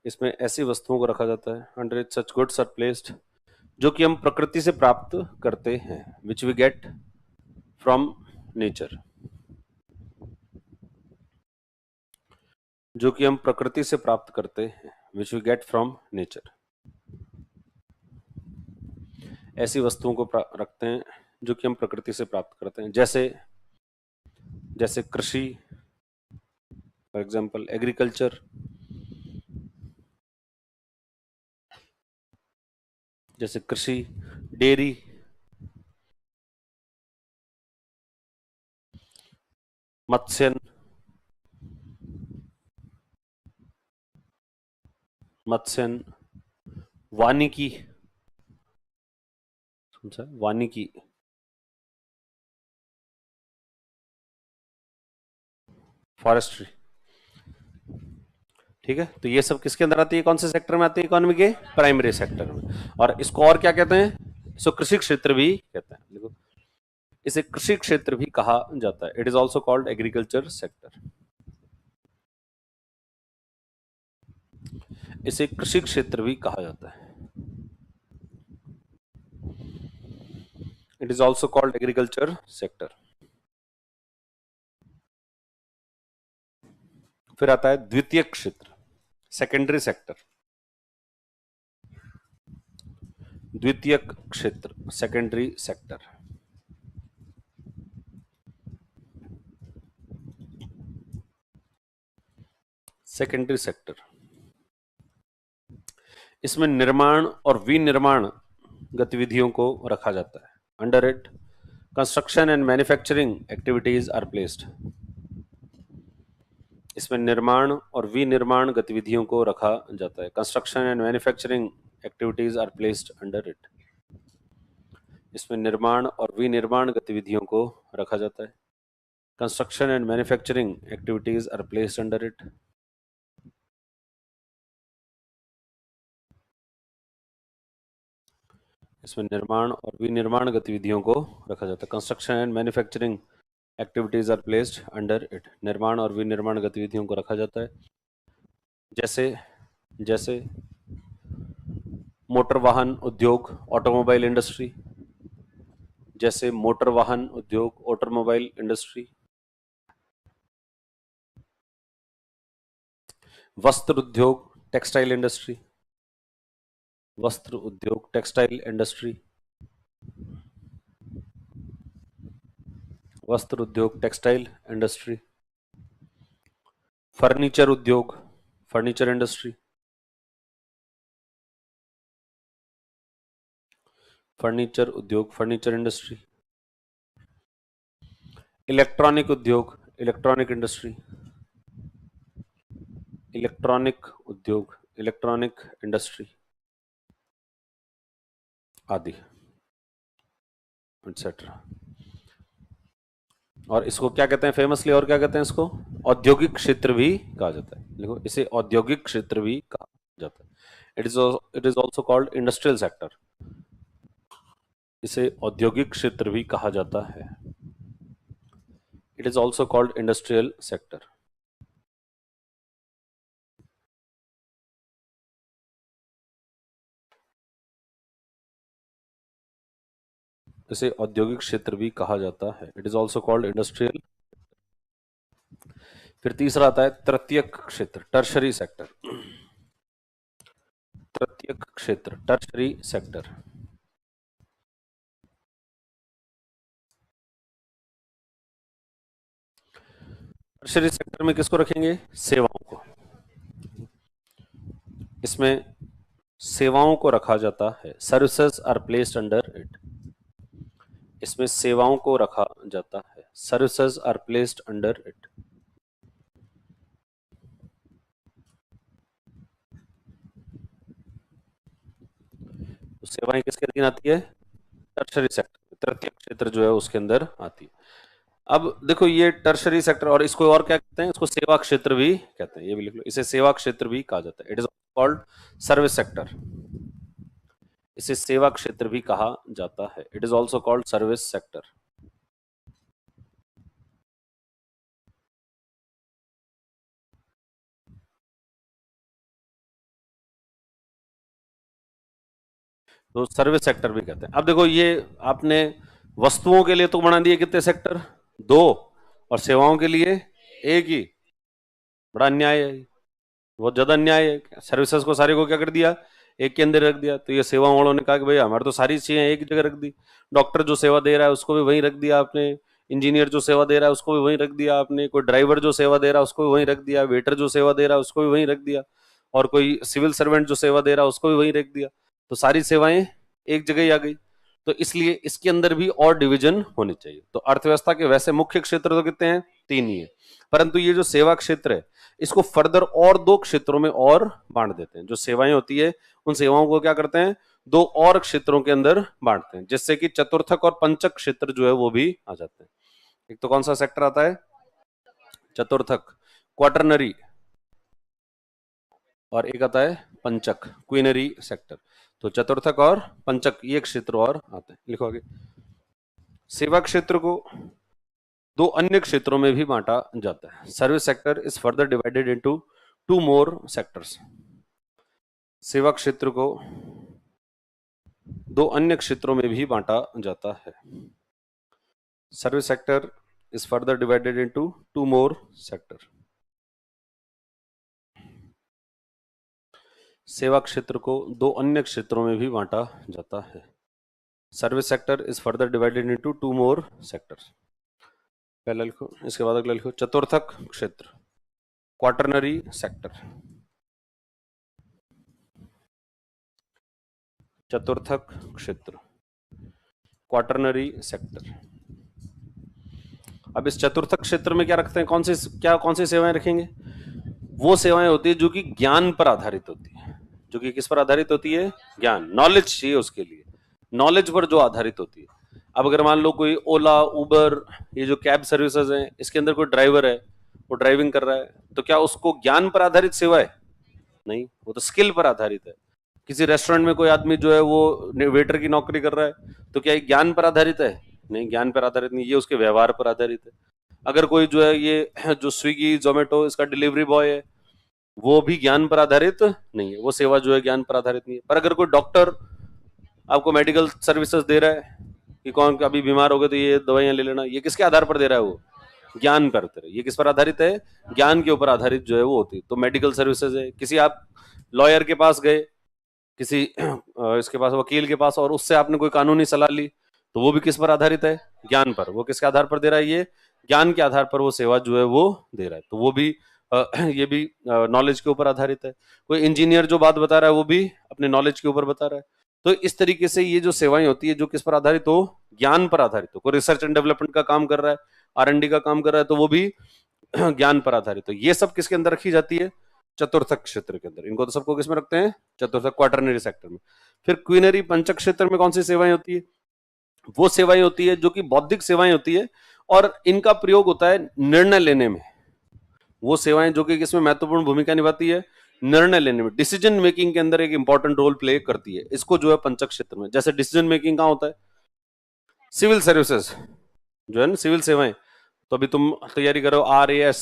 इसमें ऐसी वस्तुओं को रखा जाता है, under it such goods are placed, जो कि हम प्रकृति से प्राप्त करते हैं, which we get from nature. जो कि हम प्रकृति से प्राप्त करते हैं, which we get from nature. ऐसी वस्तुओं को रखते हैं जो कि हम प्रकृति से प्राप्त करते हैं, जैसे जैसे कृषि, फॉर एग्जाम्पल एग्रीकल्चर, जैसे कृषि, डेयरी, मत्स्य, वानिकी, वानिकी, फॉरेस्ट्री। ठीक है, तो ये सब किसके अंदर आती है? कौन से सेक्टर में आती है? इकोनॉमी के प्राइमरी सेक्टर में। और इसको और क्या कहते हैं? इसको कृषि क्षेत्र भी कहते हैं। देखो, इसे कृषि क्षेत्र भी कहा जाता है। It is also called agriculture sector. इसे कृषि क्षेत्र भी कहा जाता है। It is also called agriculture sector. फिर आता है द्वितीयक क्षेत्र, सेकेंडरी सेक्टर। द्वितीयक क्षेत्र, सेकेंडरी सेक्टर। सेकेंडरी सेक्टर, इसमें निर्माण और विनिर्माण गतिविधियों को रखा जाता है। Under it construction and manufacturing activities are placed. इसमें निर्माण और विनिर्माण गतिविधियों को रखा जाता है। Construction and manufacturing activities are placed under it. इसमें निर्माण और विनिर्माण गतिविधियों को रखा जाता है। Construction and manufacturing activities are placed under it. इसमें निर्माण और विनिर्माण गतिविधियों को रखा जाता है। Construction and manufacturing activities are placed under it. निर्माण और विनिर्माण गतिविधियों को रखा जाता है। जैसे जैसे मोटर वाहन उद्योग, ऑटोमोबाइल इंडस्ट्री। जैसे मोटर वाहन उद्योग, ऑटोमोबाइल इंडस्ट्री। वस्त्र उद्योग, टेक्सटाइल इंडस्ट्री। वस्त्र उद्योग, टेक्सटाइल इंडस्ट्री। वस्त्र उद्योग, टेक्सटाइल इंडस्ट्री। फर्नीचर उद्योग, फर्नीचर इंडस्ट्री। फर्नीचर उद्योग, फर्नीचर इंडस्ट्री। इलेक्ट्रॉनिक उद्योग, इलेक्ट्रॉनिक इंडस्ट्री। इलेक्ट्रॉनिक उद्योग, इलेक्ट्रॉनिक इंडस्ट्री आदि एटसेट्रा। और इसको क्या कहते हैं फेमसली, और क्या कहते हैं इसको? औद्योगिक क्षेत्र भी कहा जाता है। देखो, इसे औद्योगिक क्षेत्र भी कहा जाता है। It is also called industrial sector. इसे औद्योगिक क्षेत्र भी कहा जाता है। It is also called industrial sector. इसे औद्योगिक क्षेत्र भी कहा जाता है। It is also called industrial. फिर तीसरा आता है तृतीयक क्षेत्र, टर्शरी सेक्टर। तृतीयक क्षेत्र, टर्शरी सेक्टर। टर्शरी सेक्टर में किसको रखेंगे? सेवाओं को। इसमें सेवाओं को रखा जाता है। Services are placed under it. इसमें सेवाओं को रखा जाता है। Services are placed under it. तो सेवाएं किसके अधीन आती है? टर्शरी सेक्टर, तृतीय क्षेत्र जो है उसके अंदर आती है। अब देखो, ये टर्शरी सेक्टर, और इसको और क्या कहते हैं? इसको सेवा क्षेत्र भी कहते हैं। ये भी लिख लो, इसे सेवा क्षेत्र भी कहा जाता है। It is called service sector. इसे सेवा क्षेत्र भी कहा जाता है। It is also called service sector. तो सर्विस सेक्टर भी कहते हैं। अब देखो, ये आपने वस्तुओं के लिए तो बना दिए कितने सेक्टर? 2, और सेवाओं के लिए एक ही। बड़ा अन्याय है, बहुत ज्यादा अन्याय है। सर्विसेज को सारे को क्या कर दिया? एक के अंदर रख दिया। तो ये सेवाओं वालों ने कहा कि भाई हमारे तो सारी चीजें एक जगह रख दी। डॉक्टर जो सेवा दे रहा है उसको भी वहीं रख दिया आपने। इंजीनियर जो सेवा दे रहा है उसको भी वहीं रख दिया आपने। कोई ड्राइवर जो सेवा दे रहा है उसको भी वहीं रख दिया। वेटर जो सेवा दे रहा है उसको भी वहीं रख दिया। और कोई सिविल सर्वेंट जो सेवा दे रहा है उसको भी वहीं रख दिया। तो सारी सेवाएं एक जगह ही आ गई। तो इसलिए इसके अंदर भी और डिवीजन होनी चाहिए। तो अर्थव्यवस्था के वैसे मुख्य क्षेत्र तो कितने हैं? 3 ही है। परंतु ये जो सेवा क्षेत्र है, इसको फर्दर और 2 क्षेत्रों में और बांट देते हैं। जो सेवाएं होती है उन सेवाओं को क्या करते हैं? 2 और क्षेत्रों के अंदर बांटते हैं, जिससे कि चतुर्थक और पंचक क्षेत्र जो है वो भी आ जाते हैं। एक तो कौन सा सेक्टर आता है? चतुर्थक, क्वाटरनरी, और एक आता है पंचक, क्वीनरी सेक्टर। तो चतुर्थक और पंचक ये क्षेत्र और आते हैं। लिखो आगे। सेवा क्षेत्र को 2 अन्य क्षेत्रों में भी बांटा जाता है। Service sector is further divided into 2 more sectors. सेवा क्षेत्र को दो अन्य क्षेत्रों में भी बांटा जाता है। Service sector is further divided into two more sector. सेवा क्षेत्र को दो अन्य क्षेत्रों में भी बांटा जाता है। Service sector is further divided into two more sectors. पहला लिखो, इसके बाद अगला लिखो। चतुर्थक क्षेत्र, क्वाटरनरी सेक्टर। चतुर्थक क्षेत्र, क्वाटरनरी सेक्टर। अब इस चतुर्थक क्षेत्र में क्या रखते हैं, कौन सी सेवाएं रखेंगे? वो सेवाएं होती है जो कि ज्ञान पर आधारित होती है। जो कि किस पर आधारित होती है? ज्ञान, नॉलेज चाहिए उसके लिए, नॉलेज पर जो आधारित होती है। अब अगर मान लो कोई ओला, उबर, ये जो कैब सर्विसेज हैं, इसके अंदर कोई ड्राइवर है, वो ड्राइविंग कर रहा है, तो क्या उसको ज्ञान पर आधारित सेवा है? नहीं, वो तो स्किल पर आधारित है। किसी रेस्टोरेंट में कोई आदमी जो है वो वेटर की नौकरी कर रहा है, तो क्या ये ज्ञान पर आधारित है? नहीं, ज्ञान पर आधारित नहीं, ये उसके व्यवहार पर आधारित है। अगर कोई जो है ये जो स्विगी जोमेटो इसका डिलीवरी बॉय है, वो भी ज्ञान पर आधारित नहीं है, वो सेवा जो है ज्ञान पर आधारित नहीं है। पर अगर कोई डॉक्टर आपको मेडिकल सर्विसेज दे रहा है कि कौन अभी बीमार हो गए तो ये दवाइयां ले लेना, ये किसके आधार पर दे रहा है? वो ज्ञान पर। ये किस पर आधारित है? ज्ञान के ऊपर आधारित जो है वो होती है। तो मेडिकल सर्विसेज है, किसी आप लॉयर के पास गए, किसी इसके पास, वकील के पास, और उससे आपने कोई कानूनी सलाह ली, तो वो भी किस पर आधारित है? ज्ञान पर। वो किसके आधार पर दे रहा है? ये ज्ञान के आधार पर वो सेवा जो है वो दे रहा है। तो वो भी ये भी नॉलेज के ऊपर आधारित है। कोई इंजीनियर जो बात बता रहा है वो भी अपने नॉलेज के ऊपर बता रहा है। तो इस तरीके से ये जो सेवाएं होती है जो किस पर आधारित हो? ज्ञान पर आधारित हो। कोई रिसर्च एंड डेवलपमेंट का काम कर रहा है, R&D का काम कर रहा है, तो वो भी ज्ञान पर आधारित हो। ये सब किसके अंदर रखी जाती है? चतुर्थक क्षेत्र के अंदर। इनको तो सबको किसमें रखते हैं? चतुर्थक, क्वाटरनरी सेक्टर में। फिर क्वीनरी, पंचक क्षेत्र में कौन सी सेवाएं होती है? वो सेवाएं होती है जो कि बौद्धिक सेवाएं होती है, और इनका प्रयोग होता है निर्णय लेने में। वो सेवाएं जो कि किसमें महत्वपूर्ण भूमिका निभाती है? निर्णय लेने में, डिसीजन मेकिंग के अंदर एक इंपॉर्टेंट रोल प्ले करती है। इसको जो है पंचक क्षेत्र में। जैसे डिसीजन मेकिंग कहां होता है? सिविल सर्विसेज जो है ना, सिविल सेवाएं। तो अभी तुम तैयारी करो RAS।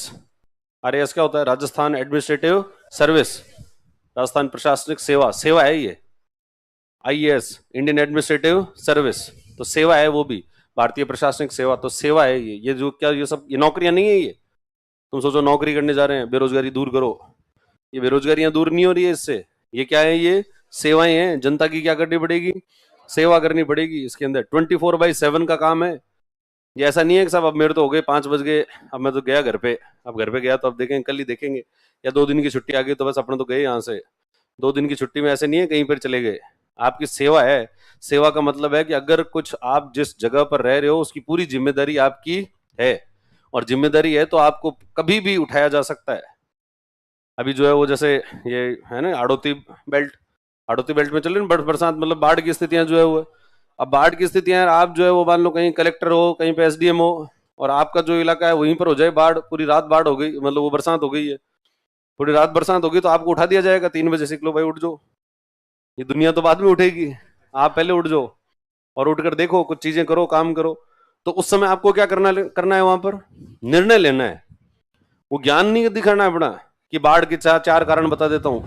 RAS क्या होता है? राजस्थान एडमिनिस्ट्रेटिव सर्विस, राजस्थान प्रशासनिक सेवा, सेवा है ये। IAS, इंडियन एडमिनिस्ट्रेटिव सर्विस, तो सेवा है वो भी, भारतीय प्रशासनिक सेवा, तो सेवा है ये जो क्या, ये सब ये नौकरियां नहीं है। ये तुम सोचो नौकरी करने जा रहे हैं, बेरोजगारी दूर करो, ये बेरोजगारियां दूर नहीं हो रही है इससे। ये क्या है? ये सेवाएं हैं। जनता की क्या करनी पड़ेगी? सेवा करनी पड़ेगी। इसके अंदर 24/7 का काम है। ये ऐसा नहीं है कि साहब अब मेरे तो हो गए 5 बज गए, अब मैं तो गया घर पे, अब घर पे गया तो अब देखेंगे, कल ही देखेंगे, या 2 दिन की छुट्टी आ गई तो बस अपने तो गए यहाँ से। 2 दिन की छुट्टी में ऐसे नहीं है कहीं पर चले गए। आपकी सेवा है। सेवा का मतलब है कि अगर कुछ आप जिस जगह पर रह रहे हो उसकी पूरी जिम्मेदारी आपकी है, और जिम्मेदारी है तो आपको कभी भी उठाया जा सकता है। अभी जो है वो जैसे ये है ना आड़ोती बेल्ट, आड़ोती बेल्ट में चल रही है बरसात, मतलब बाढ़ की स्थितियां जो है वो। अब बाढ़ की स्थितियां, आप जो है वो मान लो कहीं कलेक्टर हो, कहीं पे SDM हो, और आपका जो इलाका है वहीं पर हो जाए बाढ़, पूरी रात बाढ़ हो गई, मतलब वो बरसात हो गई है, पूरी रात बरसात हो गई, तो आपको उठा दिया जाएगा 3 बजे से, लो भाई उठ जाओ। ये दुनिया तो बाद में उठेगी, आप पहले उठ जाओ और उठकर देखो, कुछ चीजें करो, काम करो। तो उस समय आपको क्या करना है? वहां पर निर्णय लेना है। वो ज्ञान नहीं दिखाना है अपना कि बाढ़ के 4 कारण बता देता हूं।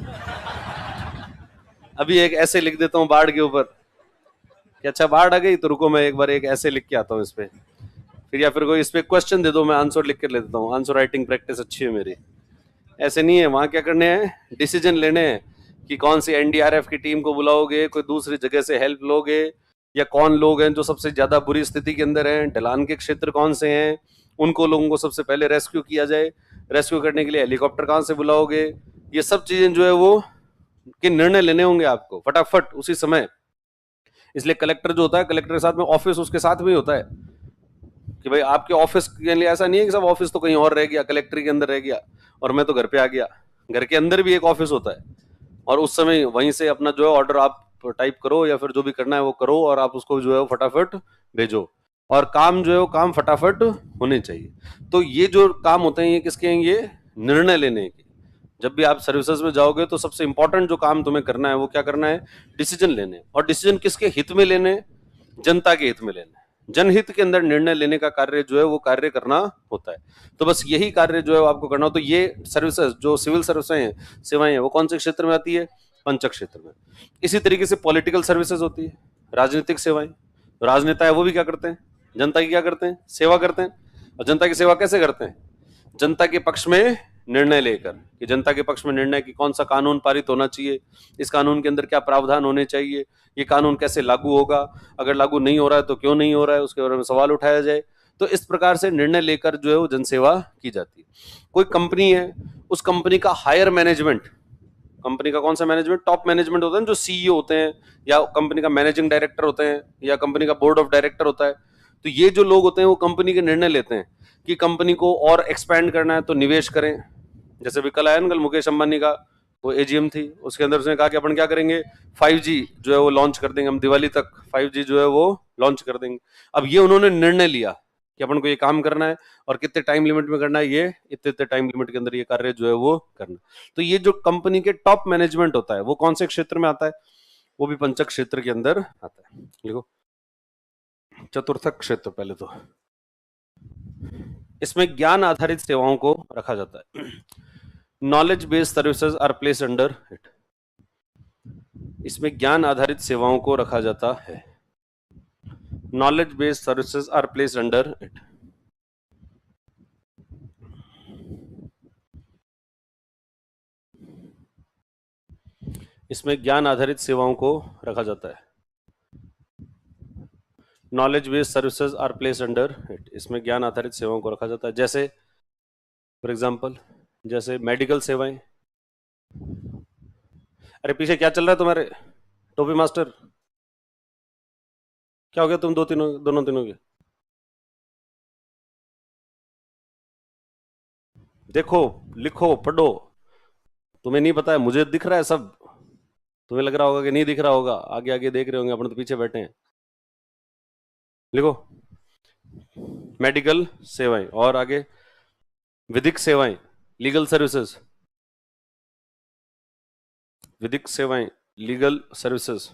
अभी एक ऐसे लिख देता हूं बाढ़ के ऊपर कि अच्छा बाढ़ आ गई तो रुको मैं एक बार एक ऐसे लिख के आता हूं इस पे, फिर या फिर कोई इस पे क्वेश्चन दे दो, मैं आंसर लिख कर ले देता हूँ। आंसर राइटिंग प्रैक्टिस अच्छी है मेरी। ऐसे नहीं है, वहां क्या करने हैं? डिसीजन लेने हैं कि कौन सी NDRF की टीम को बुलाओगे, कोई दूसरी जगह से हेल्प लोगे, या कौन लोग हैं जो सबसे ज्यादा बुरी स्थिति के अंदर हैं, ढलान के क्षेत्र कौन से हैं, उनको लोगों को सबसे पहले रेस्क्यू किया जाए। रेस्क्यू करने के लिए हेलीकॉप्टर कहां से बुलाओगे? ये सब चीजें जो है वो के निर्णय लेने होंगे आपको फटाफट उसी समय। इसलिए कलेक्टर जो होता है, कलेक्टर के साथ में ऑफिस उसके साथ में होता है कि भाई आपके ऑफिस के लिए ऐसा नहीं है कि सब ऑफिस तो कहीं और रह गया, कलेक्टर के अंदर रह गया और मैं तो घर पे आ गया। घर के अंदर भी एक ऑफिस होता है, और उस समय वहीं से अपना जो है ऑर्डर आप टाइप करो या फिर जो भी करना है वो करो, और आप उसको जो है फटाफट भेजो, और काम जो है वो काम फटाफट होने चाहिए। तो ये जो काम होते हैं ये किसके हैं? ये निर्णय लेने के। जब भी आप सर्विसेज में जाओगे तो सबसे इंपॉर्टेंट जो काम तुम्हें करना है वो क्या करना है? डिसीजन लेने। और डिसीजन किसके हित में लेने? जनता के हित में लेने। जनहित के अंदर निर्णय लेने का कार्य जो है वो कार्य करना होता है। तो बस यही कार्य जो है आपको करना हो। तो ये सर्विसेज जो सिविल सर्विसेज हैं, सेवाएं हैं, वो कौन से क्षेत्र में आती है? पंचक क्षेत्र में। इसी तरीके से पॉलिटिकल सर्विसेज होती है, राजनीतिक सेवाएं। राजनेता है वो भी क्या करते हैं, जनता की क्या करते हैं, सेवा करते हैं। और जनता की सेवा कैसे करते हैं, जनता के पक्ष में निर्णय लेकर, कि जनता के पक्ष में निर्णय कि कौन सा कानून पारित होना चाहिए, इस कानून के अंदर क्या प्रावधान होने चाहिए, ये कानून कैसे लागू होगा, अगर लागू नहीं हो रहा है तो क्यों नहीं हो रहा है, उसके बारे में सवाल उठाया जाए। तो इस प्रकार से निर्णय लेकर जो है वो जनसेवा की जाती है। कोई कंपनी है, उस कंपनी का हायर मैनेजमेंट, कंपनी का कौन सा मैनेजमेंट, टॉप मैनेजमेंट होता है, जो सीईओ होते हैं या कंपनी का मैनेजिंग डायरेक्टर होते हैं या कंपनी का बोर्ड ऑफ डायरेक्टर होता है। तो ये जो लोग होते हैं वो कंपनी के निर्णय लेते हैं कि कंपनी को और एक्सपैंड करना है तो निवेश करें। जैसे भी कल आया ना, कल मुकेश अंबानी का वो एजीएम थी, उसके अंदर उसने कहा कि अपन क्या करेंगे, 5G जो है वो लॉन्च कर देंगे, हम दिवाली तक 5G जो है वो लॉन्च कर देंगे। अब ये उन्होंने निर्णय लिया कि अपन को ये काम करना है और कितने टाइम लिमिट में करना है, ये इतने इतने टाइम लिमिट के अंदर ये कार्य जो है वो करना। तो ये जो कंपनी के टॉप मैनेजमेंट होता है वो कौन से क्षेत्र में आता है, वो भी पंचक क्षेत्र के अंदर आता है। लिखो चतुर्थक क्षेत्र। पहले तो इसमें ज्ञान आधारित सेवाओं को रखा जाता है। Knowledge based services are place under it. इसमें ज्ञान आधारित सेवाओं को रखा जाता है। Knowledge based services are place under it. इसमें ज्ञान आधारित सेवाओं को रखा जाता है। Knowledge based services are place under it. इसमें ज्ञान आधारित सेवाओं को रखा जाता है। जैसे फॉर एग्जाम्पल, जैसे मेडिकल सेवाएं। अरे पीछे क्या चल रहा है तुम्हारे टोपी मास्टर, क्या हो गया, तुम दोनों तीनों के? देखो, लिखो, पढ़ो। तुम्हें नहीं पता है, मुझे दिख रहा है सब। तुम्हें लग रहा होगा कि नहीं दिख रहा होगा, आगे आगे देख रहे होंगे, अपन तो पीछे बैठे हैं। लिखो मेडिकल सेवाएं, और आगे विधिक सेवाएं, लीगल सर्विसेज। विधिक सेवाएं, लीगल सर्विसेज।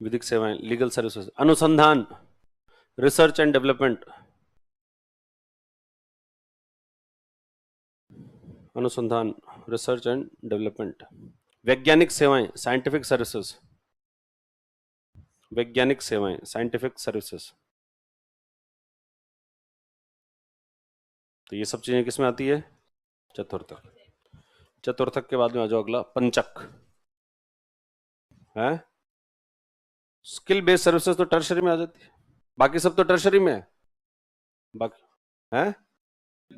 विधिक सेवाएं, लीगल सर्विसेज। अनुसंधान, रिसर्च एंड डेवलपमेंट। अनुसंधान, रिसर्च एंड डेवलपमेंट। वैज्ञानिक सेवाएं, साइंटिफिक सर्विसेज। वैज्ञानिक सेवाएं, साइंटिफिक सर्विसेज। तो ये सब चीजें किसमें आती है, चतुर्थक। चतुर्थक के बाद में आ जाओ अगला, पंचक है। स्किल बेस्ड सर्विसेज तो टर्शरी में आ जाती है, बाकी सब तो टर्शरी में है। बाकी है,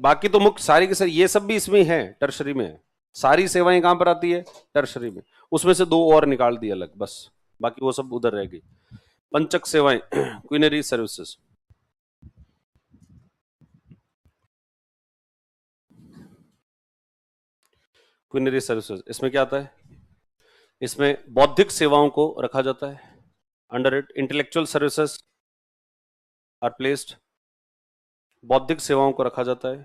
बाकी तो मुख्य सारी की सारी ये सब भी इसमें है, टर्शरी में है। सारी सेवाएं कहां पर आती है, टर्शरी में। उसमें से दो और निकाल दिया अलग, बस बाकी वो सब उधर रह गई। पंचक सेवाएं, क्विनरी सर्विसेज। क्विनरी सर्विसेज, इसमें क्या आता है, इसमें बौद्धिक सेवाओं को रखा जाता है। Under it intellectual services are placed. बौद्धिक सेवाओं को रखा जाता है।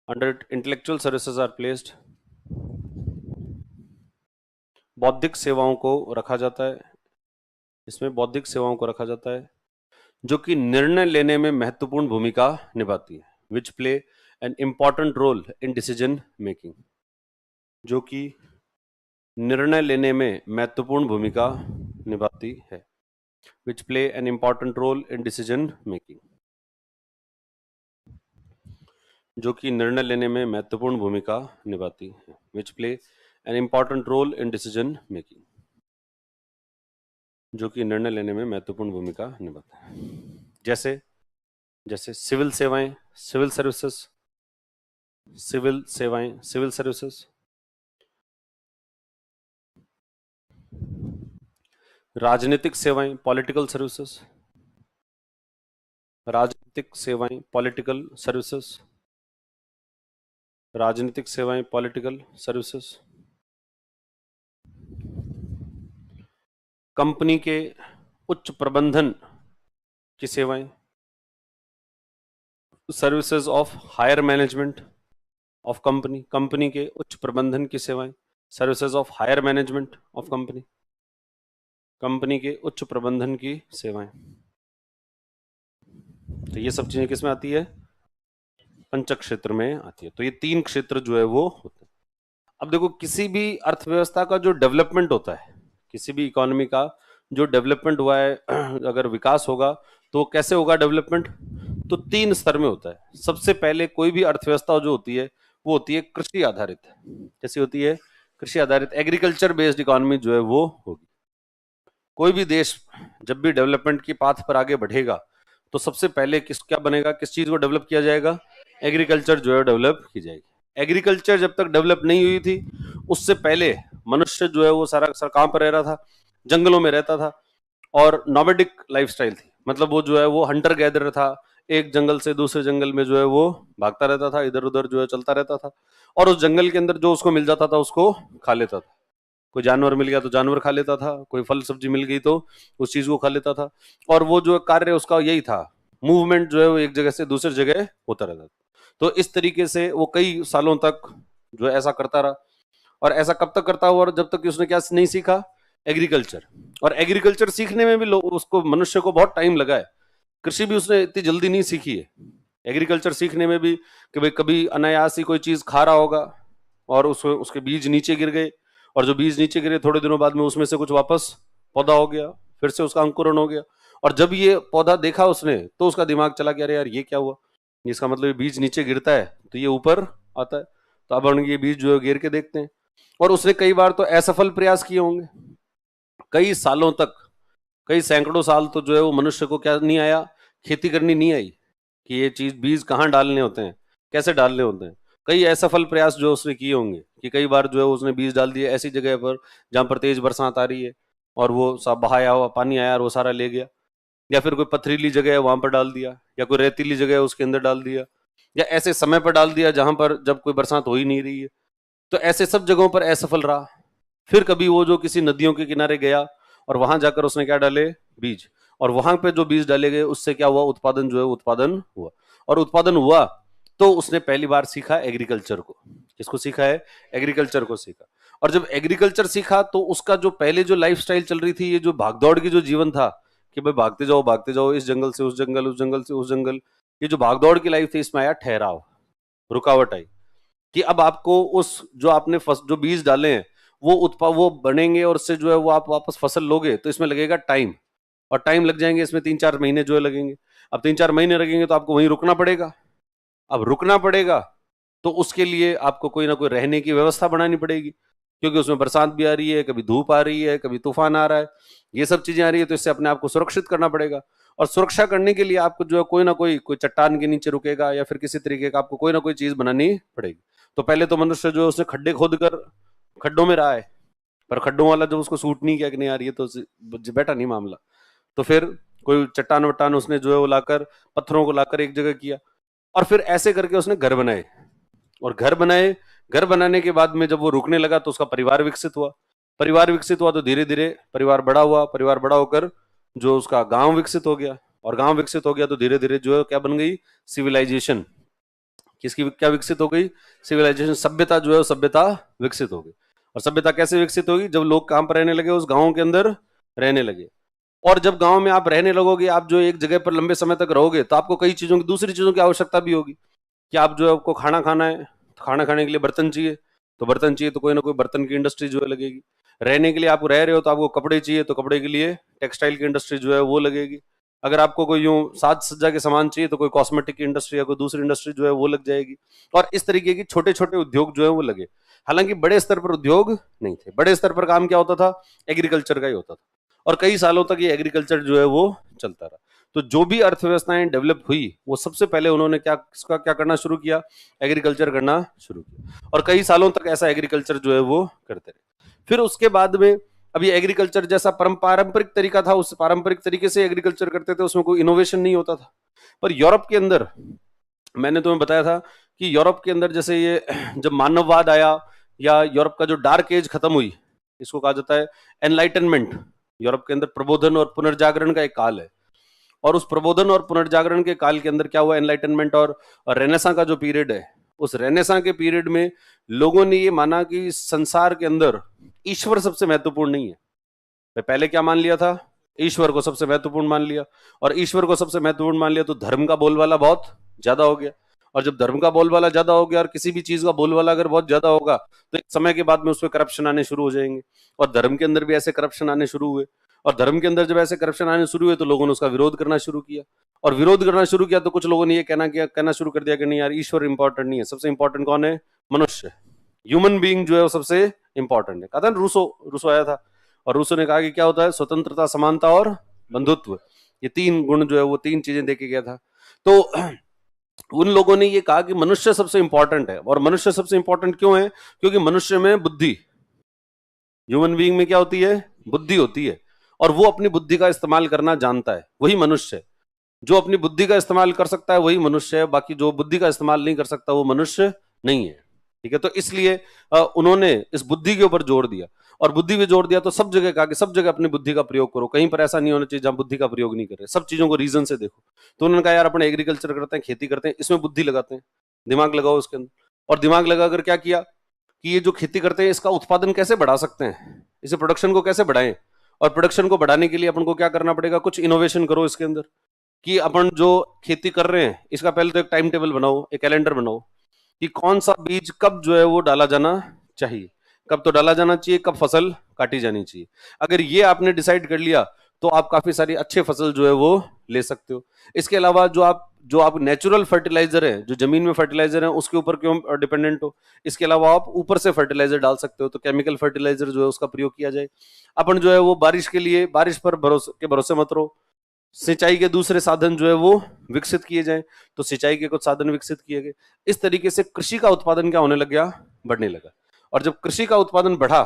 Under it intellectual services are placed. बौद्धिक सेवाओं को रखा जाता है, इसमें बौद्धिक सेवाओं को रखा जाता है जो कि निर्णय लेने में महत्वपूर्ण भूमिका निभाती है, which play an important role in decision making. जो कि निर्णय लेने में महत्वपूर्ण भूमिका निभाती है, which play an important role in decision making. जो कि निर्णय लेने में महत्वपूर्ण भूमिका निभाती है, which play an important role in decision making. जो कि निर्णय लेने में महत्वपूर्ण भूमिका निभाते हैं। जैसे जैसे सिविल सेवाएं, सिविल सर्विसेज। सिविल सेवाएं, सिविल सर्विसेज। राजनीतिक सेवाएं, पॉलिटिकल सर्विसेज। राजनीतिक सेवाएं, पॉलिटिकल सर्विसेज। राजनीतिक सेवाएं, पॉलिटिकल सर्विसेज। कंपनी के उच्च प्रबंधन की सेवाएं, services of higher management of company. Company के उच्च प्रबंधन की सेवाएं, services of higher management of company. Company के उच्च प्रबंधन की सेवाएं। तो ये सब चीजें किसमें आती है, पंचक क्षेत्र में आती है। तो ये तीन क्षेत्र जो है वो होते हैं। अब देखो, किसी भी अर्थव्यवस्था का जो डेवलपमेंट होता है, किसी भी इकोनॉमी का जो डेवलपमेंट हुआ है, अगर विकास होगा तो कैसे होगा डेवलपमेंट? तो 3 स्तर में होता है। सबसे पहले कोई भी अर्थव्यवस्था जो होती है वो होती है कृषि आधारित। कैसी होती है? कृषि आधारित, एग्रीकल्चर बेस्ड इकोनॉमी जो है वो होगी। कोई भी देश जब भी डेवलपमेंट की पाथ पर आगे बढ़ेगा तो सबसे पहले क्या बनेगा, किस चीज को डेवलप किया जाएगा? एग्रीकल्चर जो है डेवलप की जाएगी। एग्रीकल्चर जब तक डेवलप नहीं हुई थी, उससे पहले मनुष्य जो है वो सारा कहां पर रह रहा था? जंगलों में रहता था, और नोमैडिक लाइफस्टाइल थी। मतलब वो जो है वो हंटर गैदरर था, एक जंगल से दूसरे जंगल में जो है वो भागता रहता था, इधर उधर जो है चलता रहता था, और उस जंगल के अंदर जो उसको मिल जाता था उसको खा लेता था। कोई जानवर मिल गया तो जानवर खा लेता था, कोई फल सब्जी मिल गई तो उस चीज को खा लेता था। और वो जो कार्य उसका यही था, मूवमेंट जो है वो एक जगह से दूसरी जगह होता रहता था। तो इस तरीके से वो कई सालों तक जो है ऐसा करता रहा। और ऐसा कब तक करता हुआ? और जब तक कि उसने क्या नहीं सीखा? एग्रीकल्चर। और एग्रीकल्चर सीखने में भी लोग उसको, मनुष्य को बहुत टाइम लगा है। कृषि भी उसने इतनी जल्दी नहीं सीखी है। एग्रीकल्चर सीखने में भी कि भाई कभी अनायास ही कोई चीज खा रहा होगा और उसके बीज नीचे गिर गए, और जो बीज नीचे गिरे थोड़े दिनों बाद में उसमें से कुछ वापस पौधा हो गया, फिर से उसका अंकुरण हो गया। और जब ये पौधा देखा उसने तो उसका दिमाग चला गया, अरे यार ये क्या हुआ? इसका मतलब ये बीज नीचे गिरता है तो ये ऊपर आता है। तो अब हम ये बीज जो है गिर के देखते हैं। और उसने कई बार तो असफल प्रयास किए होंगे, कई सालों तक, कई सैकड़ों साल तो जो है वो मनुष्य को क्या नहीं आया? खेती करनी नहीं आई कि ये चीज बीज कहाँ डालने होते हैं, कैसे डालने होते हैं। कई असफल प्रयास जो उसने किए होंगे कि कई बार जो है उसने बीज डाल दिए ऐसी जगह पर जहां पर तेज बरसात आ रही है, और वो सब बहाया हुआ पानी आया और वो सारा ले गया। या फिर कोई पथरीली जगह है वहां पर डाल दिया, या कोई रेतीली जगह है उसके अंदर डाल दिया, या ऐसे समय पर डाल दिया जहां पर जब कोई बरसात हो ही नहीं रही है। तो ऐसे सब जगहों पर असफल रहा। फिर कभी वो जो किसी नदियों के किनारे गया और वहां जाकर उसने क्या डाले? बीज। और वहां पे जो बीज डाले गए उससे क्या हुआ? उत्पादन जो है उत्पादन हुआ। और उत्पादन हुआ तो उसने पहली बार सीखा एग्रीकल्चर को। किसको सीखा है? एग्रीकल्चर को सीखा। और जब एग्रीकल्चर सीखा तो उसका जो पहले जो लाइफस्टाइल चल रही थी, ये जो भागदौड़ की जो जीवन था कि भाई भागते जाओ इस जंगल से उस जंगल, उस जंगल से उस जंगल, ये जो भागदौड़ की लाइफ थी इसमें आया ठहराव, रुकावट आई। कि अब आपको उस जो आपने जो बीज डाले हैं वो बनेंगे, और उससे जो है वो आप वापस फसल लोगे तो इसमें लगेगा टाइम, और टाइम लग जाएंगे इसमें 3-4 महीने जो है लगेंगे। अब 3-4 महीने लगेंगे तो आपको वहीं रुकना पड़ेगा। अब रुकना पड़ेगा तो उसके लिए आपको कोई ना कोई रहने की व्यवस्था बनानी पड़ेगी, क्योंकि उसमें बरसात भी आ रही है, कभी धूप आ रही है, कभी तूफान आ रहा है, ये सब चीजें आ रही है। तो इससे अपने आप को सुरक्षित करना पड़ेगा। और सुरक्षा करने के लिए आपको जो है कोई ना कोई चट्टान के नीचे रुकेगा, या फिर किसी तरीके का आपको कोई ना कोई चीज बनानी पड़ेगी। तो पहले तो मनुष्य जो है उसने खड्डे खोद कर खड्डों में रहा है, पर खड्डों वाला जब उसको सूट नहीं किया कि नहीं यार ये तो बेटा नहीं मामला, तो फिर कोई चट्टान वट्टान उसने जो है वो लाकर, पत्थरों को लाकर एक जगह किया, और फिर ऐसे करके उसने घर बनाए। और घर बनाए, घर बनाने के बाद में जब वो रुकने लगा तो उसका परिवार विकसित हुआ। परिवार विकसित हुआ तो धीरे धीरे परिवार बड़ा हुआ, परिवार बड़ा होकर जो उसका गांव विकसित हो गया, और गांव विकसित हो गया तो धीरे धीरे जो है क्या बन गई? सिविलाइजेशन। किसकी क्या विकसित हो गई? सिविलाइजेशन, सभ्यता जो है सभ्यता विकसित हो गई। और सभ्यता कैसे विकसित होगी? जब लोग कहां पर रहने लगे? उस गांव के अंदर रहने लगे। और जब गांव में आप रहने लगोगे, आप जो एक जगह पर लंबे समय तक रहोगे तो आपको कई चीजों की, दूसरी चीजों की आवश्यकता भी होगी। कि आप जो है आपको खाना खाना है तो खाना खाने के लिए बर्तन चाहिए, तो बर्तन चाहिए तो कोई ना कोई बर्तन की इंडस्ट्री जो है लगेगी। रहने के लिए आप रह रहे हो तो आपको कपड़े चाहिए, तो कपड़े के लिए टेक्सटाइल की इंडस्ट्री जो है वो लगेगी। अगर आपको कोई यूं साज सज्जा के सामान चाहिए तो कोई कॉस्मेटिक की इंडस्ट्री या कोई दूसरी इंडस्ट्री जो है वो लग जाएगी। और इस तरीके की छोटे छोटे उद्योग जो है वो लगे। हालांकि बड़े स्तर पर उद्योग नहीं थे, बड़े स्तर पर काम क्या होता था? एग्रीकल्चर का ही होता था। और कई सालों तक ये एग्रीकल्चर जो है वो चलता रहा। तो जो भी अर्थव्यवस्थाएं डेवलप हुई वो सबसे पहले उन्होंने क्या करना शुरू किया? एग्रीकल्चर करना शुरू किया। और कई सालों तक ऐसा एग्रीकल्चर जो है वो करते रहे। फिर उसके बाद में अब ये एग्रीकल्चर जैसा पारंपरिक तरीका था, उस पारंपरिक तरीके से एग्रीकल्चर करते थे, उसमें कोई इनोवेशन नहीं होता था। पर यूरोप के अंदर, मैंने तुम्हें बताया था कि यूरोप के अंदर जैसे ये जब मानववाद आया, या यूरोप का जो डार्क एज खत्म हुई, इसको कहा जाता है एनलाइटनमेंट। यूरोप के अंदर प्रबोधन और पुनर्जागरण का एक काल है। और उस प्रबोधन और पुनर्जागरण के काल के अंदर क्या हुआ? एनलाइटनमेंट और रेनेसां का जो पीरियड है, उस रेनेसां के पीरियड में लोगों ने ये माना कि संसार के अंदर ईश्वर सबसे महत्वपूर्ण नहीं है। पहले क्या मान लिया था? ईश्वर को सबसे महत्वपूर्ण मान लिया। और ईश्वर को सबसे महत्वपूर्ण मान लिया तो धर्म का बोलबाला बहुत ज्यादा हो गया। और जब धर्म का बोलबाला ज्यादा हो गया और किसी भी चीज का बोलबाला अगर बहुत ज्यादा होगा तो एक समय के बाद में उसमें करप्शन आने शुरू हो जाएंगे। और धर्म के अंदर भी ऐसे करप्शन आने शुरू हुए, और धर्म के अंदर जब ऐसे करप्शन आने शुरू हुए तो लोगों ने उसका विरोध करना शुरू किया। और विरोध करना शुरू किया तो कुछ लोगों ने ये कहना शुरू कर दिया कि नहीं यार, ईश्वर इंपॉर्टेंट नहीं है, सबसे इंपॉर्टेंट कौन है? मनुष्य, ह्यूमन बीइंग जो है वो सबसे इंपॉर्टेंट है। कहा था रूसो आया था और रूसो ने कहा कि क्या होता है? स्वतंत्रता, समानता और बंधुत्व, ये तीन गुण जो है वो तीन चीजें देके गया था। तो उन लोगों ने ये कहा कि मनुष्य सबसे इंपॉर्टेंट है। और मनुष्य सबसे इंपॉर्टेंट क्यों है? क्योंकि मनुष्य में बुद्धि, ह्यूमन बीइंग में क्या होती है? बुद्धि होती है, और वो अपनी बुद्धि का इस्तेमाल करना जानता है, वही मनुष्य है। जो अपनी बुद्धि का इस्तेमाल कर सकता है वही मनुष्य है, बाकी जो बुद्धि का इस्तेमाल नहीं कर सकता वो मनुष्य नहीं है। ठीक है, तो इसलिए उन्होंने इस बुद्धि के ऊपर जोर दिया, और बुद्धि पे जोर दिया तो सब जगह कहा कि सब जगह अपनी बुद्धि का प्रयोग करो, कहीं पर ऐसा नहीं होना चाहिए जहां बुद्धि का प्रयोग नहीं कर रहे, सब चीजों को रीजन से देखो। तो उन्होंने कहा यार अपने एग्रीकल्चर करते हैं, खेती करते हैं, इसमें बुद्धि लगाते हैं, दिमाग लगाओ उसके अंदर। और दिमाग लगाकर क्या किया कि ये जो खेती करते हैं इसका उत्पादन कैसे बढ़ा सकते हैं, इसे प्रोडक्शन को कैसे बढ़ाएं, और प्रोडक्शन को बढ़ाने के लिए अपन को क्या करना पड़ेगा? कुछ इनोवेशन करो इसके अंदर, कि अपन जो खेती कर रहे हैं इसका पहले तो एक टाइम टेबल बनाओ, एक कैलेंडर बनाओ कि कौन सा बीज कब जो है वो डाला जाना चाहिए, कब तो डाला जाना चाहिए, कब फसल काटी जानी चाहिए। अगर ये आपने डिसाइड कर लिया तो आप काफी सारी अच्छे फसल जो है वो ले सकते हो। इसके अलावा जो आप नेचुरल फर्टिलाइजर है, जो जमीन में फर्टिलाइजर है, उसके ऊपर क्यों डिपेंडेंट हो? इसके अलावा आप ऊपर से फर्टिलाइजर डाल सकते हो, तो केमिकल फर्टिलाइजर जो है उसका प्रयोग किया जाए। अपन जो है वो बारिश के लिए बारिश पर भरोसे मत रहो, सिंचाई के दूसरे साधन जो है वो विकसित किए जाएं, तो सिंचाई के कुछ साधन विकसित किए गए। इस तरीके से कृषि का उत्पादन क्या होने लग गया? बढ़ने लगा। और जब कृषि का उत्पादन बढ़ा,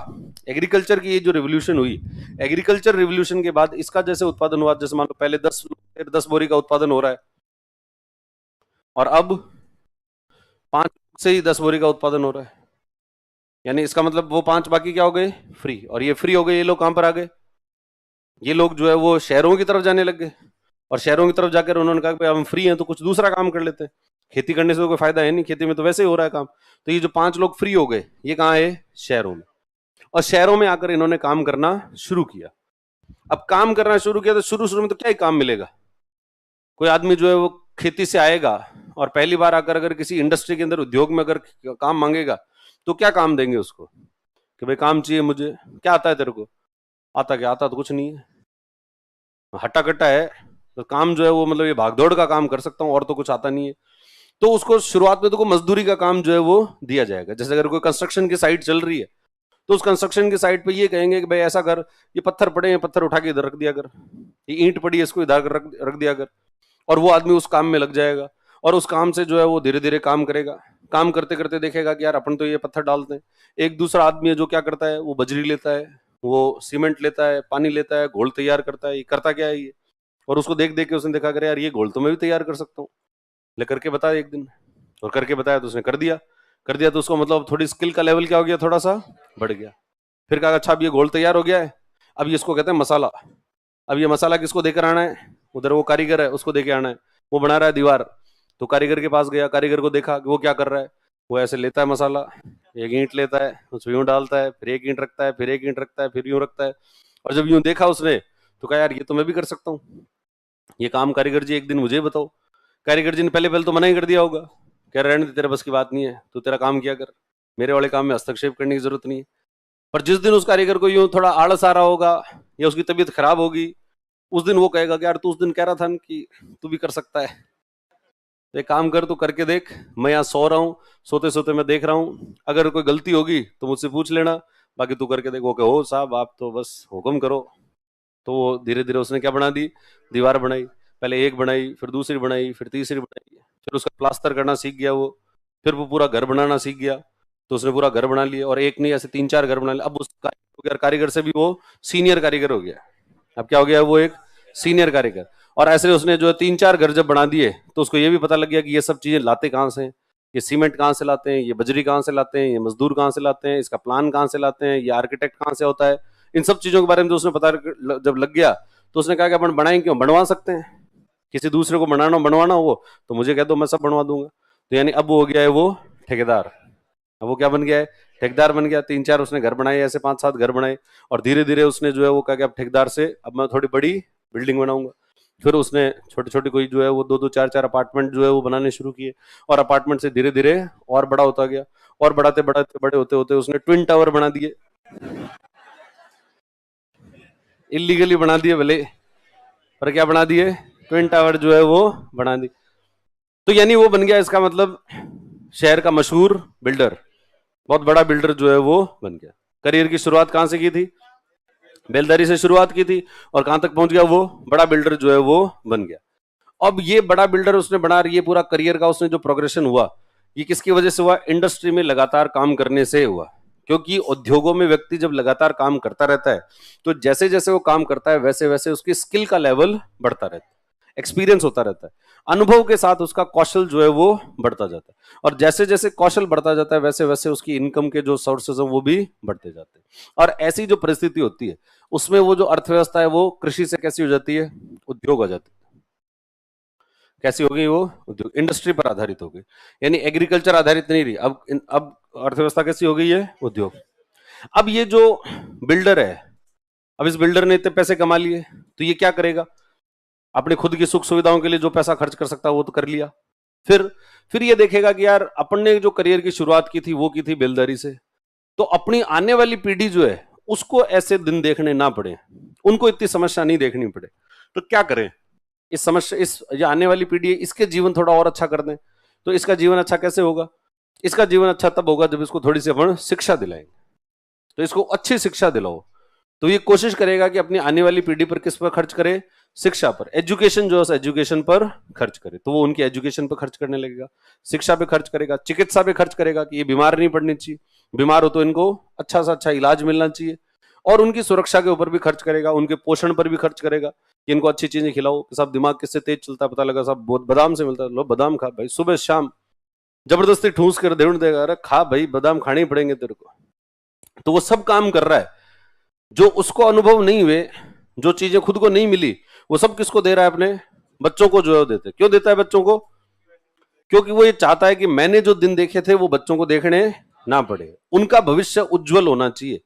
एग्रीकल्चर की ये जो रिवोल्यूशन हुई, एग्रीकल्चर रिवोल्यूशन के बाद इसका जैसे उत्पादन हुआ, जैसे मान लो पहले 10 बोरी का उत्पादन हो रहा है और अब 5 से ही 10 बोरी का उत्पादन हो रहा है, यानी इसका मतलब वो 5 बाकी क्या हो गए? फ्री। और ये फ्री हो गए, ये लोग कहां पर आ गए? ये लोग जो है वो शहरों की तरफ जाने लग गए, और शहरों की तरफ जाकर उन्होंने कहा कि भाई हम फ्री हैं तो कुछ दूसरा काम कर लेते हैं, खेती करने से तो कोई फायदा है नहीं, खेती में तो वैसे ही हो रहा है काम। तो ये जो 5 लोग फ्री हो गए, ये कहाँ है? शहरों में। और शहरों में आकर इन्होंने काम करना शुरू किया। अब काम करना शुरू किया तो शुरू शुरू में तो क्या ही काम मिलेगा? कोई आदमी जो है वो खेती से आएगा और पहली बार आकर अगर किसी इंडस्ट्री के अंदर, उद्योग में अगर काम मांगेगा तो क्या काम देंगे उसको? कि भाई काम चाहिए मुझे, क्या आता है तेरे को? आता क्या? आता तो कुछ नहीं है, हट्टा कट्टा है। तो काम जो है वो मतलब ये भागदौड़ का काम कर सकता हूँ और तो कुछ आता नहीं है। तो उसको शुरुआत में तो मजदूरी का काम जो है वो दिया जाएगा। जैसे अगर कोई कंस्ट्रक्शन की साइट चल रही है तो उस कंस्ट्रक्शन की साइट पे ये कहेंगे कि भाई ऐसा कर, ये पत्थर पड़े हैं, पत्थर उठा के इधर रख दिया कर, ये ईंट पड़ी है इसको इधर रख दिया कर। और वो आदमी उस काम में लग जाएगा, और उस काम से जो है वो धीरे धीरे काम करेगा। काम करते करते देखेगा कि यार अपन तो ये पत्थर डालते हैं। एक दूसरा आदमी है जो क्या करता है, वो बजरी लेता है, वो सीमेंट लेता है, पानी लेता है, घोल तैयार करता है। ये करता क्या है ये? और उसको देख देख के उसने देखा करे यार ये घोल तो मैं भी तैयार कर सकता हूँ, ले करके बताया एक दिन। और करके बताया तो उसने कर दिया तो उसको मतलब थोड़ी स्किल का लेवल क्या हो गया? थोड़ा सा बढ़ गया। फिर कहा अच्छा अब ये घोल तैयार हो गया है, अब ये इसको कहते हैं मसाला। अब ये मसाला किसको देकर आना है? उधर वो कारीगर है, उसको देके आना है। वो बना रहा है दीवार, तो कारीगर के पास गया, कारीगर को देखा कि वो क्या कर रहा है। वो ऐसे लेता है मसाला, एक ईंट लेता है, उसमें यूं डालता है, फिर एक ईंट रखता है, फिर एक ईंट रखता है, फिर यूं रखता है। और जब यूं देखा उसने तो कहा यार ये तो मैं भी कर सकता हूँ, ये काम कारीगर जी एक दिन मुझे बताओ। कारीगर जी ने पहले पहले तो मना ही कर दिया होगा, कह रहे हैं तेरे बस की बात नहीं है, तू तेरा काम किया कर, मेरे वाले काम में हस्तक्षेप करने की जरूरत नहीं है। पर जिस दिन उस कारीगर को यूं थोड़ा आलस आ रहा होगा या उसकी तबीयत खराब होगी, उस दिन वो कहेगा कि यार तू उस दिन कह रहा था कि तू भी कर सकता है, तो एक काम कर, तू करके देख, मैं यहाँ सो रहा हूँ, सोते सोते मैं देख रहा हूँ, अगर कोई गलती होगी तो मुझसे पूछ लेना, बाकी तू करके देख। वो कहे हो साहब आप तो बस हुक्म करो। तो वो धीरे धीरे उसने क्या बना दी? दीवार बनाई। पहले एक बनाई, फिर दूसरी बनाई, फिर तीसरी बनाई, फिर उसका प्लास्टर करना सीख गया वो, फिर वो पूरा घर बनाना सीख गया। तो उसने पूरा घर बना लिया, और एक नहीं ऐसे 3-4 घर बना लिया। अब उस कारीगर से भी वो सीनियर कारीगर हो गया। अब क्या हो गया? वो एक सीनियर कारीगर। और ऐसे उसने जो 3-4 घर जब बना दिए तो उसको ये भी पता लग गया कि ये सब चीजें लाते कहाँ से हैं, ये सीमेंट कहाँ से लाते हैं, ये बजरी कहाँ से लाते हैं, ये मजदूर कहाँ से लाते हैं, इसका प्लान कहाँ से लाते हैं, ये आर्किटेक्ट कहाँ से होता है। इन सब चीजों के बारे में जो उसने पता जब लग गया तो उसने कहा कि अपन बनाएं क्यों, बनवा सकते हैं, किसी दूसरे को बनवाना हो तो मुझे कह दो, मैं सब बनवा दूंगा। तो यानी अब वो हो गया है वो ठेकेदार। अब वो क्या बन गया है? ठेकेदार बन गया। 3-4 उसने घर बनाए, ऐसे 5-7 घर बनाए, और धीरे धीरे उसने जो है वो कहा कि अब ठेकेदार से अब मैं थोड़ी बड़ी बिल्डिंग बनाऊंगा। फिर उसने छोटे छोटे कोई जो है वो 2-2 4-4 अपार्टमेंट जो है वो बनाने शुरू किए, और अपार्टमेंट से धीरे धीरे और बड़ा होता गया, और बढ़ाते बढ़ाते बड़े होते होते उसने ट्विन टावर बना दिए, इलीगली बना दिए भले, पर क्या बना दिए, ट्विन टावर जो है वो बना दी। तो यानी वो बन गया, इसका मतलब शहर का मशहूर बिल्डर, बहुत बड़ा बिल्डर जो है वो बन गया। करियर की शुरुआत कहां से की थी, बेलदारी से शुरुआत की थी, और कहां तक पहुंच गया, वो बड़ा बिल्डर जो है वो बन गया। अब ये बड़ा बिल्डर उसने बना, ये पूरा करियर का उसने जो प्रोग्रेशन हुआ, ये किसकी वजह से हुआ, इंडस्ट्री में लगातार काम करने से हुआ। क्योंकि उद्योगों में व्यक्ति जब लगातार काम करता रहता है, तो जैसे जैसे वो काम करता है वैसे वैसे उसकी स्किल का लेवल बढ़ता रहता है, एक्सपीरियंस होता रहता है, अनुभव के साथ उसका कौशल जो है वो बढ़ता जाता है, और जैसे जैसे कौशल बढ़ता जाता है वैसे वैसे उसकी इनकम के जो सोर्सेज हैं वो भी बढ़ते जाते हैं। और ऐसी जो परिस्थिति होती है उसमें वो जो अर्थव्यवस्था है वो कृषि से कैसी हो जाती है, उद्योग हो जाती है। कैसी हो गई वो, उद्योग, इंडस्ट्री पर आधारित हो गई, यानी एग्रीकल्चर आधारित नहीं रही। अब अर्थव्यवस्था कैसी हो गई है, उद्योग। अब ये जो बिल्डर है, अब इस बिल्डर ने इतने पैसे कमा लिए, तो ये क्या करेगा, अपने खुद की सुख सुविधाओं के लिए जो पैसा खर्च कर सकता है वो तो कर लिया। फिर फिर ये देखेगा कि यार अपन ने जो करियर की शुरुआत की थी वो की थी बेलदारी से, तो अपनी आने वाली पीढ़ी जो है उसको ऐसे दिन देखने ना पड़े, उनको इतनी समस्या नहीं देखनी पड़े, तो क्या करें, इस समस्या, इस ये आने वाली पीढ़ी है इसके जीवन थोड़ा और अच्छा कर दें। तो इसका जीवन अच्छा कैसे होगा, इसका जीवन अच्छा तब होगा जब इसको थोड़ी सी अपन शिक्षा दिलाएंगे। तो इसको अच्छी शिक्षा दिलाओ, तो ये कोशिश करेगा कि अपनी आने वाली पीढ़ी पर किस पर खर्च करे, शिक्षा पर, एजुकेशन जो है एजुकेशन पर खर्च करे, तो वो उनकी एजुकेशन पर खर्च करने लगेगा, शिक्षा पे खर्च करेगा, चिकित्सा पे खर्च करेगा कि ये बीमार नहीं पड़नी चाहिए, बीमार हो तो इनको अच्छा सा अच्छा इलाज मिलना चाहिए, और उनकी सुरक्षा के ऊपर भी खर्च करेगा, उनके पोषण पर भी खर्च करेगा कि इनको अच्छी चीजें खिलाओ। साहब दिमाग किससे तेज चलता है पता लगा, साहब बहुत बादाम से मिलता है, लो बादाम खा भाई, सुबह शाम जबरदस्ती ठूस कर दे देगा, अरे खा भाई बादाम खाने ही पड़ेंगे तेरे को। तो वो सब काम कर रहा है, जो उसको अनुभव नहीं हुए, जो चीजें खुद को नहीं मिली, वो सब किसको दे रहा है, अपने बच्चों को जो है देते। क्यों देता है बच्चों को, क्योंकि वो ये चाहता है कि मैंने जो दिन देखे थे वो बच्चों को देखने ना पड़े, उनका भविष्य उज्जवल होना चाहिए,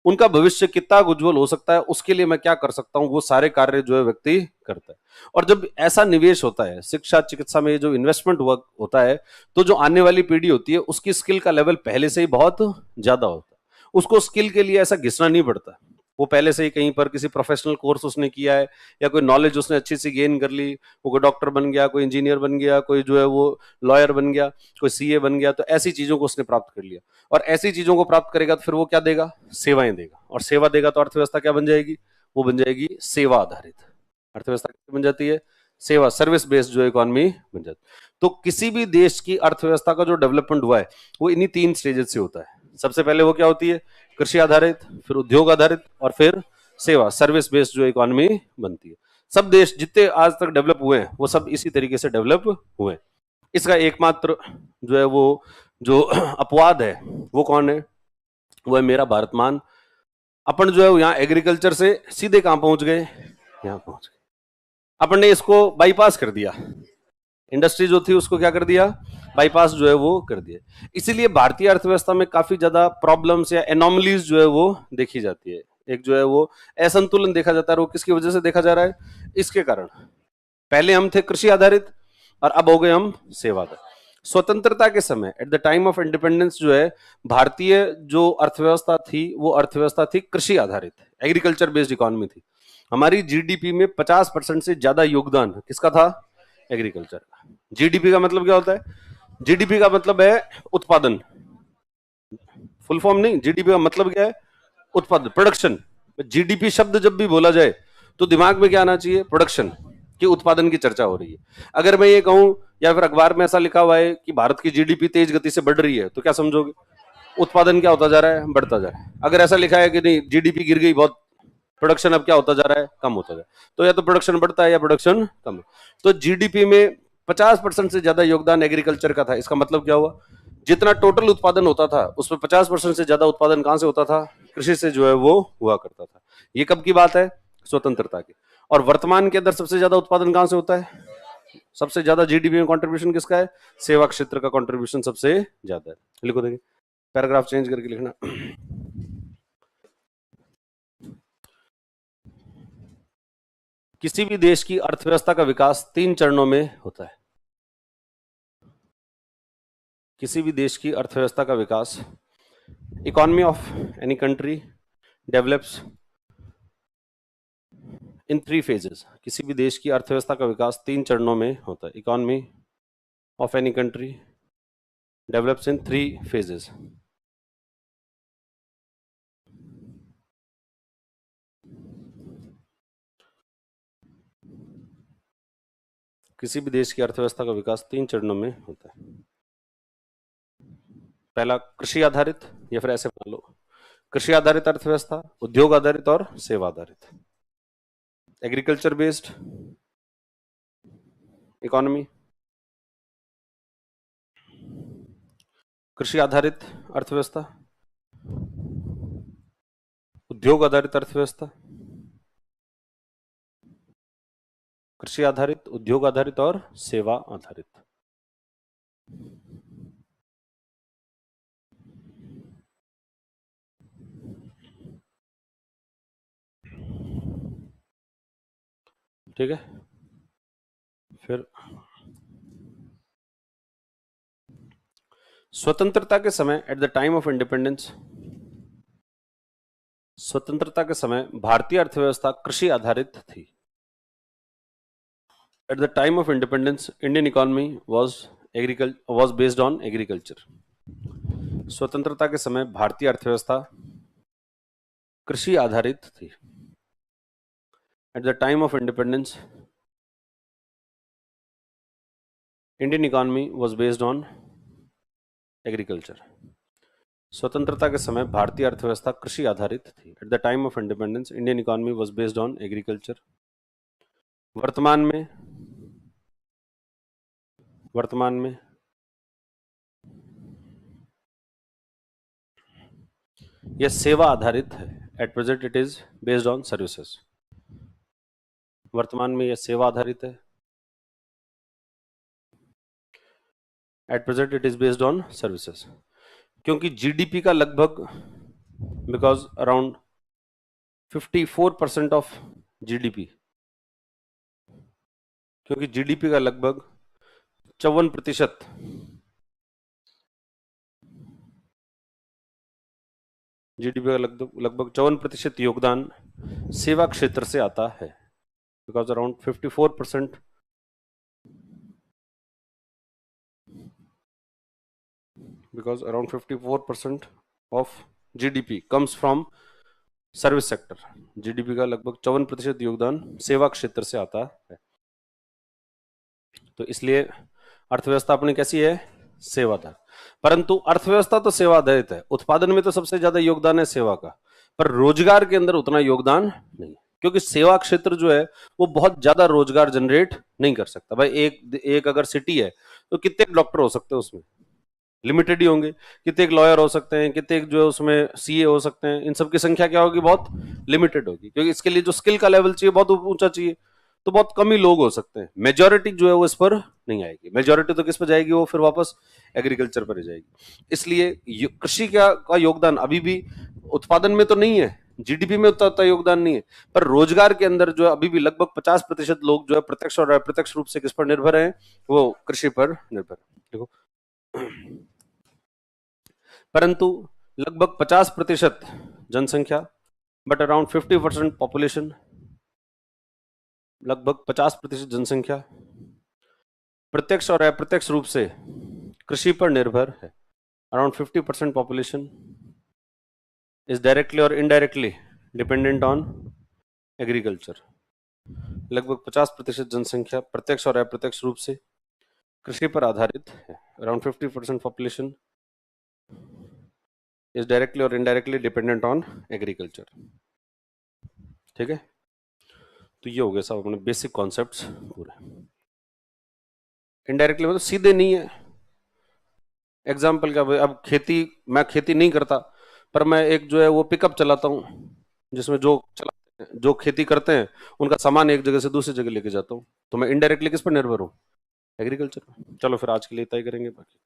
उनका भविष्य कितना उज्जवल हो सकता है उसके लिए मैं क्या कर सकता हूं, वो सारे कार्य जो है व्यक्ति करता है। और जब ऐसा निवेश होता है शिक्षा चिकित्सा में, जो इन्वेस्टमेंट होता है, तो जो आने वाली पीढ़ी होती है उसकी स्किल का लेवल पहले से ही बहुत ज्यादा होता है, उसको स्किल के लिए ऐसा घिसना नहीं पड़ता, वो पहले से ही कहीं पर किसी प्रोफेशनल कोर्स उसने किया है, या कोई नॉलेज उसने अच्छी सी गेन कर ली, वो कोई डॉक्टर बन गया, कोई इंजीनियर बन गया, कोई जो है वो लॉयर बन गया, कोई सीए बन गया, तो ऐसी चीजों को उसने प्राप्त कर लिया। और ऐसी चीजों को प्राप्त करेगा तो फिर वो क्या देगा, सेवाएं देगा, और सेवा देगा तो अर्थव्यवस्था क्या बन जाएगी, वो बन जाएगी सेवा आधारित। अर्थव्यवस्था क्या बन जाती है, सेवा, सर्विस बेस्ड जो इकोनॉमी बन जाती है। तो किसी भी देश की अर्थव्यवस्था का जो डेवलपमेंट हुआ है वो इन्हीं 3 स्टेजेस से होता है। सबसे पहले वो क्या होती है, कृषि आधारित, फिर उद्योग आधारित, और फिर सेवा, सर्विस बेस्ड जो इकोनॉमी बनती है। सब देश जितने आज तक डेवलप हुए हैं वो सब इसी तरीके से डेवलप हुए हैं। इसका एकमात्र जो है वो जो अपवाद है वो कौन है, वो है मेरा भारतमान। अपन जो है यहाँ एग्रीकल्चर से सीधे कहां पहुंच गए, यहाँ पहुंच गए, अपन ने इसको बाईपास कर दिया, इंडस्ट्री जो थी उसको क्या कर दिया, बाईपास जो है वो कर दिया। इसीलिए भारतीय अर्थव्यवस्था में काफी ज्यादा प्रॉब्लम्स या एनोमलीज जो है वो देखी जाती है, एक जो है वो असंतुलन देखा जाता है, वो किसकी वजह से देखा जा रहा है, इसके कारण। पहले हम थे कृषि आधारित और अब हो गए हम सेवा आधारित। स्वतंत्रता के समय at the time of independence जो है भारतीय जो अर्थव्यवस्था थी वो अर्थव्यवस्था थी कृषि आधारित, एग्रीकल्चर बेस्ड इकोनॉमी थी। हमारी जीडीपी में 50% से ज्यादा योगदान किसका था, एग्रीकल्चर का। जीडीपी का मतलब क्या होता है, जीडीपी का मतलब है उत्पादन, फुल फॉर्म नहीं, जीडीपी का मतलब क्या है, उत्पादन, प्रोडक्शन। जीडीपी शब्द जब भी बोला जाए तो दिमाग में क्या आना चाहिए, प्रोडक्शन, कि उत्पादन की चर्चा हो रही है। अगर मैं ये कहूं या फिर अखबार में ऐसा लिखा हुआ है कि भारत की जीडीपी तेज गति से बढ़ रही है, तो क्या समझोगे, उत्पादन क्या होता जा रहा है, बढ़ता जा रहा है। अगर ऐसा लिखा है कि नहीं जीडीपी गिर गई बहुत, प्रोडक्शन अब क्या होता जा रहा है, कम होता जा रहा है, तो या तो प्रोडक्शन बढ़ता है या प्रोडक्शन कम है। तो जीडीपी में 50% से ज्यादा योगदान एग्रीकल्चर का था। इसका मतलब क्या हुआ, जितना टोटल उत्पादन होता था उसमें 50% से ज्यादा उत्पादन कहां से होता था, कृषि से जो है वो हुआ करता था। ये कब की बात है, स्वतंत्रता की। और वर्तमान के अंदर सबसे ज्यादा उत्पादन कहां से होता है, सबसे ज्यादा जीडीपी में कंट्रीब्यूशन किसका है, सेवा क्षेत्र का कंट्रीब्यूशन सबसे ज्यादा है। लिखो, देखिए पैराग्राफ चेंज करके लिखना। किसी भी देश की अर्थव्यवस्था का विकास 3 चरणों में होता है। किसी भी देश की अर्थव्यवस्था का विकास, economy of any country develops in 3 phases। किसी भी देश की अर्थव्यवस्था का विकास 3 चरणों में होता है। Economy of any country develops in 3 phases। किसी भी देश की अर्थव्यवस्था का विकास 3 चरणों में होता है। पहला कृषि आधारित, या फिर ऐसे मान लो, कृषि आधारित अर्थव्यवस्था, उद्योग आधारित और सेवा आधारित। एग्रीकल्चर बेस्ड इकोनॉमी, कृषि आधारित अर्थव्यवस्था, उद्योग आधारित अर्थव्यवस्था, कृषि आधारित, उद्योग आधारित और सेवा आधारित। ठीक है, फिर स्वतंत्रता के समय, at the time of independence, स्वतंत्रता के समय भारतीय अर्थव्यवस्था कृषि आधारित थी। At the time of independence Indian economy was based on agriculture. स्वतंत्रता के समय भारतीय अर्थव्यवस्था कृषि आधारित थी। At the time of independence Indian economy was based on agriculture. स्वतंत्रता के समय भारतीय अर्थव्यवस्था कृषि आधारित थी। At the time of independence Indian economy was based on agriculture. वर्तमान में यह सेवा आधारित है। At present it is based on services. वर्तमान में यह सेवा आधारित है। At present it is based on services. क्योंकि जीडीपी का लगभग, बिकॉज अराउंड 54% ऑफ जीडीपी, क्योंकि जीडीपी का लगभग 54%, जीडीपी का लगभग 54% योगदान सेवा क्षेत्र से आता है। Because around 54%, because around 54% of GDP comes from service sector. GDP का लगभग 54% योगदान सेवा क्षेत्र से आता है। तो इसलिए अर्थव्यवस्था अपनी कैसी है? सेवाधार। परंतु अर्थव्यवस्था तो सेवा आधारित है, उत्पादन में तो सबसे ज्यादा योगदान है सेवा का, पर रोजगार के अंदर उतना योगदान नहीं, क्योंकि सेवा क्षेत्र जो है वो बहुत ज्यादा रोजगार जनरेट नहीं कर सकता। भाई एक अगर सिटी है तो कितने डॉक्टर हो सकते हैं उसमें? लिमिटेड ही होंगे। कितने लॉयर हो सकते हैं, कितने जो है उसमें सीए हो सकते हैं, इन सब की संख्या क्या होगी? बहुत लिमिटेड होगी, क्योंकि इसके लिए जो स्किल का लेवल चाहिए बहुत ऊंचा चाहिए, तो बहुत कम ही लोग हो सकते हैं। मेजोरिटी जो है वो इस पर नहीं आएगी। मेजोरिटी तो किस पर जाएगी? वो फिर वापस एग्रीकल्चर पर ही जाएगी। इसलिए कृषि का योगदान अभी भी उत्पादन में तो नहीं है, जीडीपी में उतना योगदान नहीं है, पर रोजगार के अंदर जो है अभी भी लगभग 50% लोग जो है प्रत्यक्ष और अप्रत्यक्ष रूप से किस पर निर्भर हैं? वो कृषि पर निर्भर। देखो, परंतु लगभग 50% जनसंख्या, बट अराउंड 50% पॉपुलेशन, लगभग 50% जनसंख्या प्रत्यक्ष और अप्रत्यक्ष रूप से कृषि पर निर्भर है। अराउंड 50% पॉपुलेशन इज डायरेक्टली और इनडायरेक्टली डिपेंडेंट ऑन एग्रीकल्चर। लगभग 50% जनसंख्या प्रत्यक्ष और अप्रत्यक्ष रूप से कृषि पर आधारित है। अराउंड 50% पॉपुलेशन इज डायरेक्टली और इनडायरेक्टली डिपेंडेंट ऑन एग्रीकल्चर। ठीक है, तो ये हो गया सब अपने बेसिक कॉन्सेप्ट्स पूरे। इनडायरेक्टली मतलब सीधे नहीं है। एग्जाम्पल क्या? अब मैं खेती नहीं करता, पर मैं एक जो है वो पिकअप चलाता हूँ, जिसमें जो खेती करते हैं उनका सामान एक जगह से दूसरी जगह लेके जाता हूँ, तो मैं इनडायरेक्टली किस पर निर्भर हूँ? एग्रीकल्चर। चलो फिर आज के लिए तय करेंगे, बाकी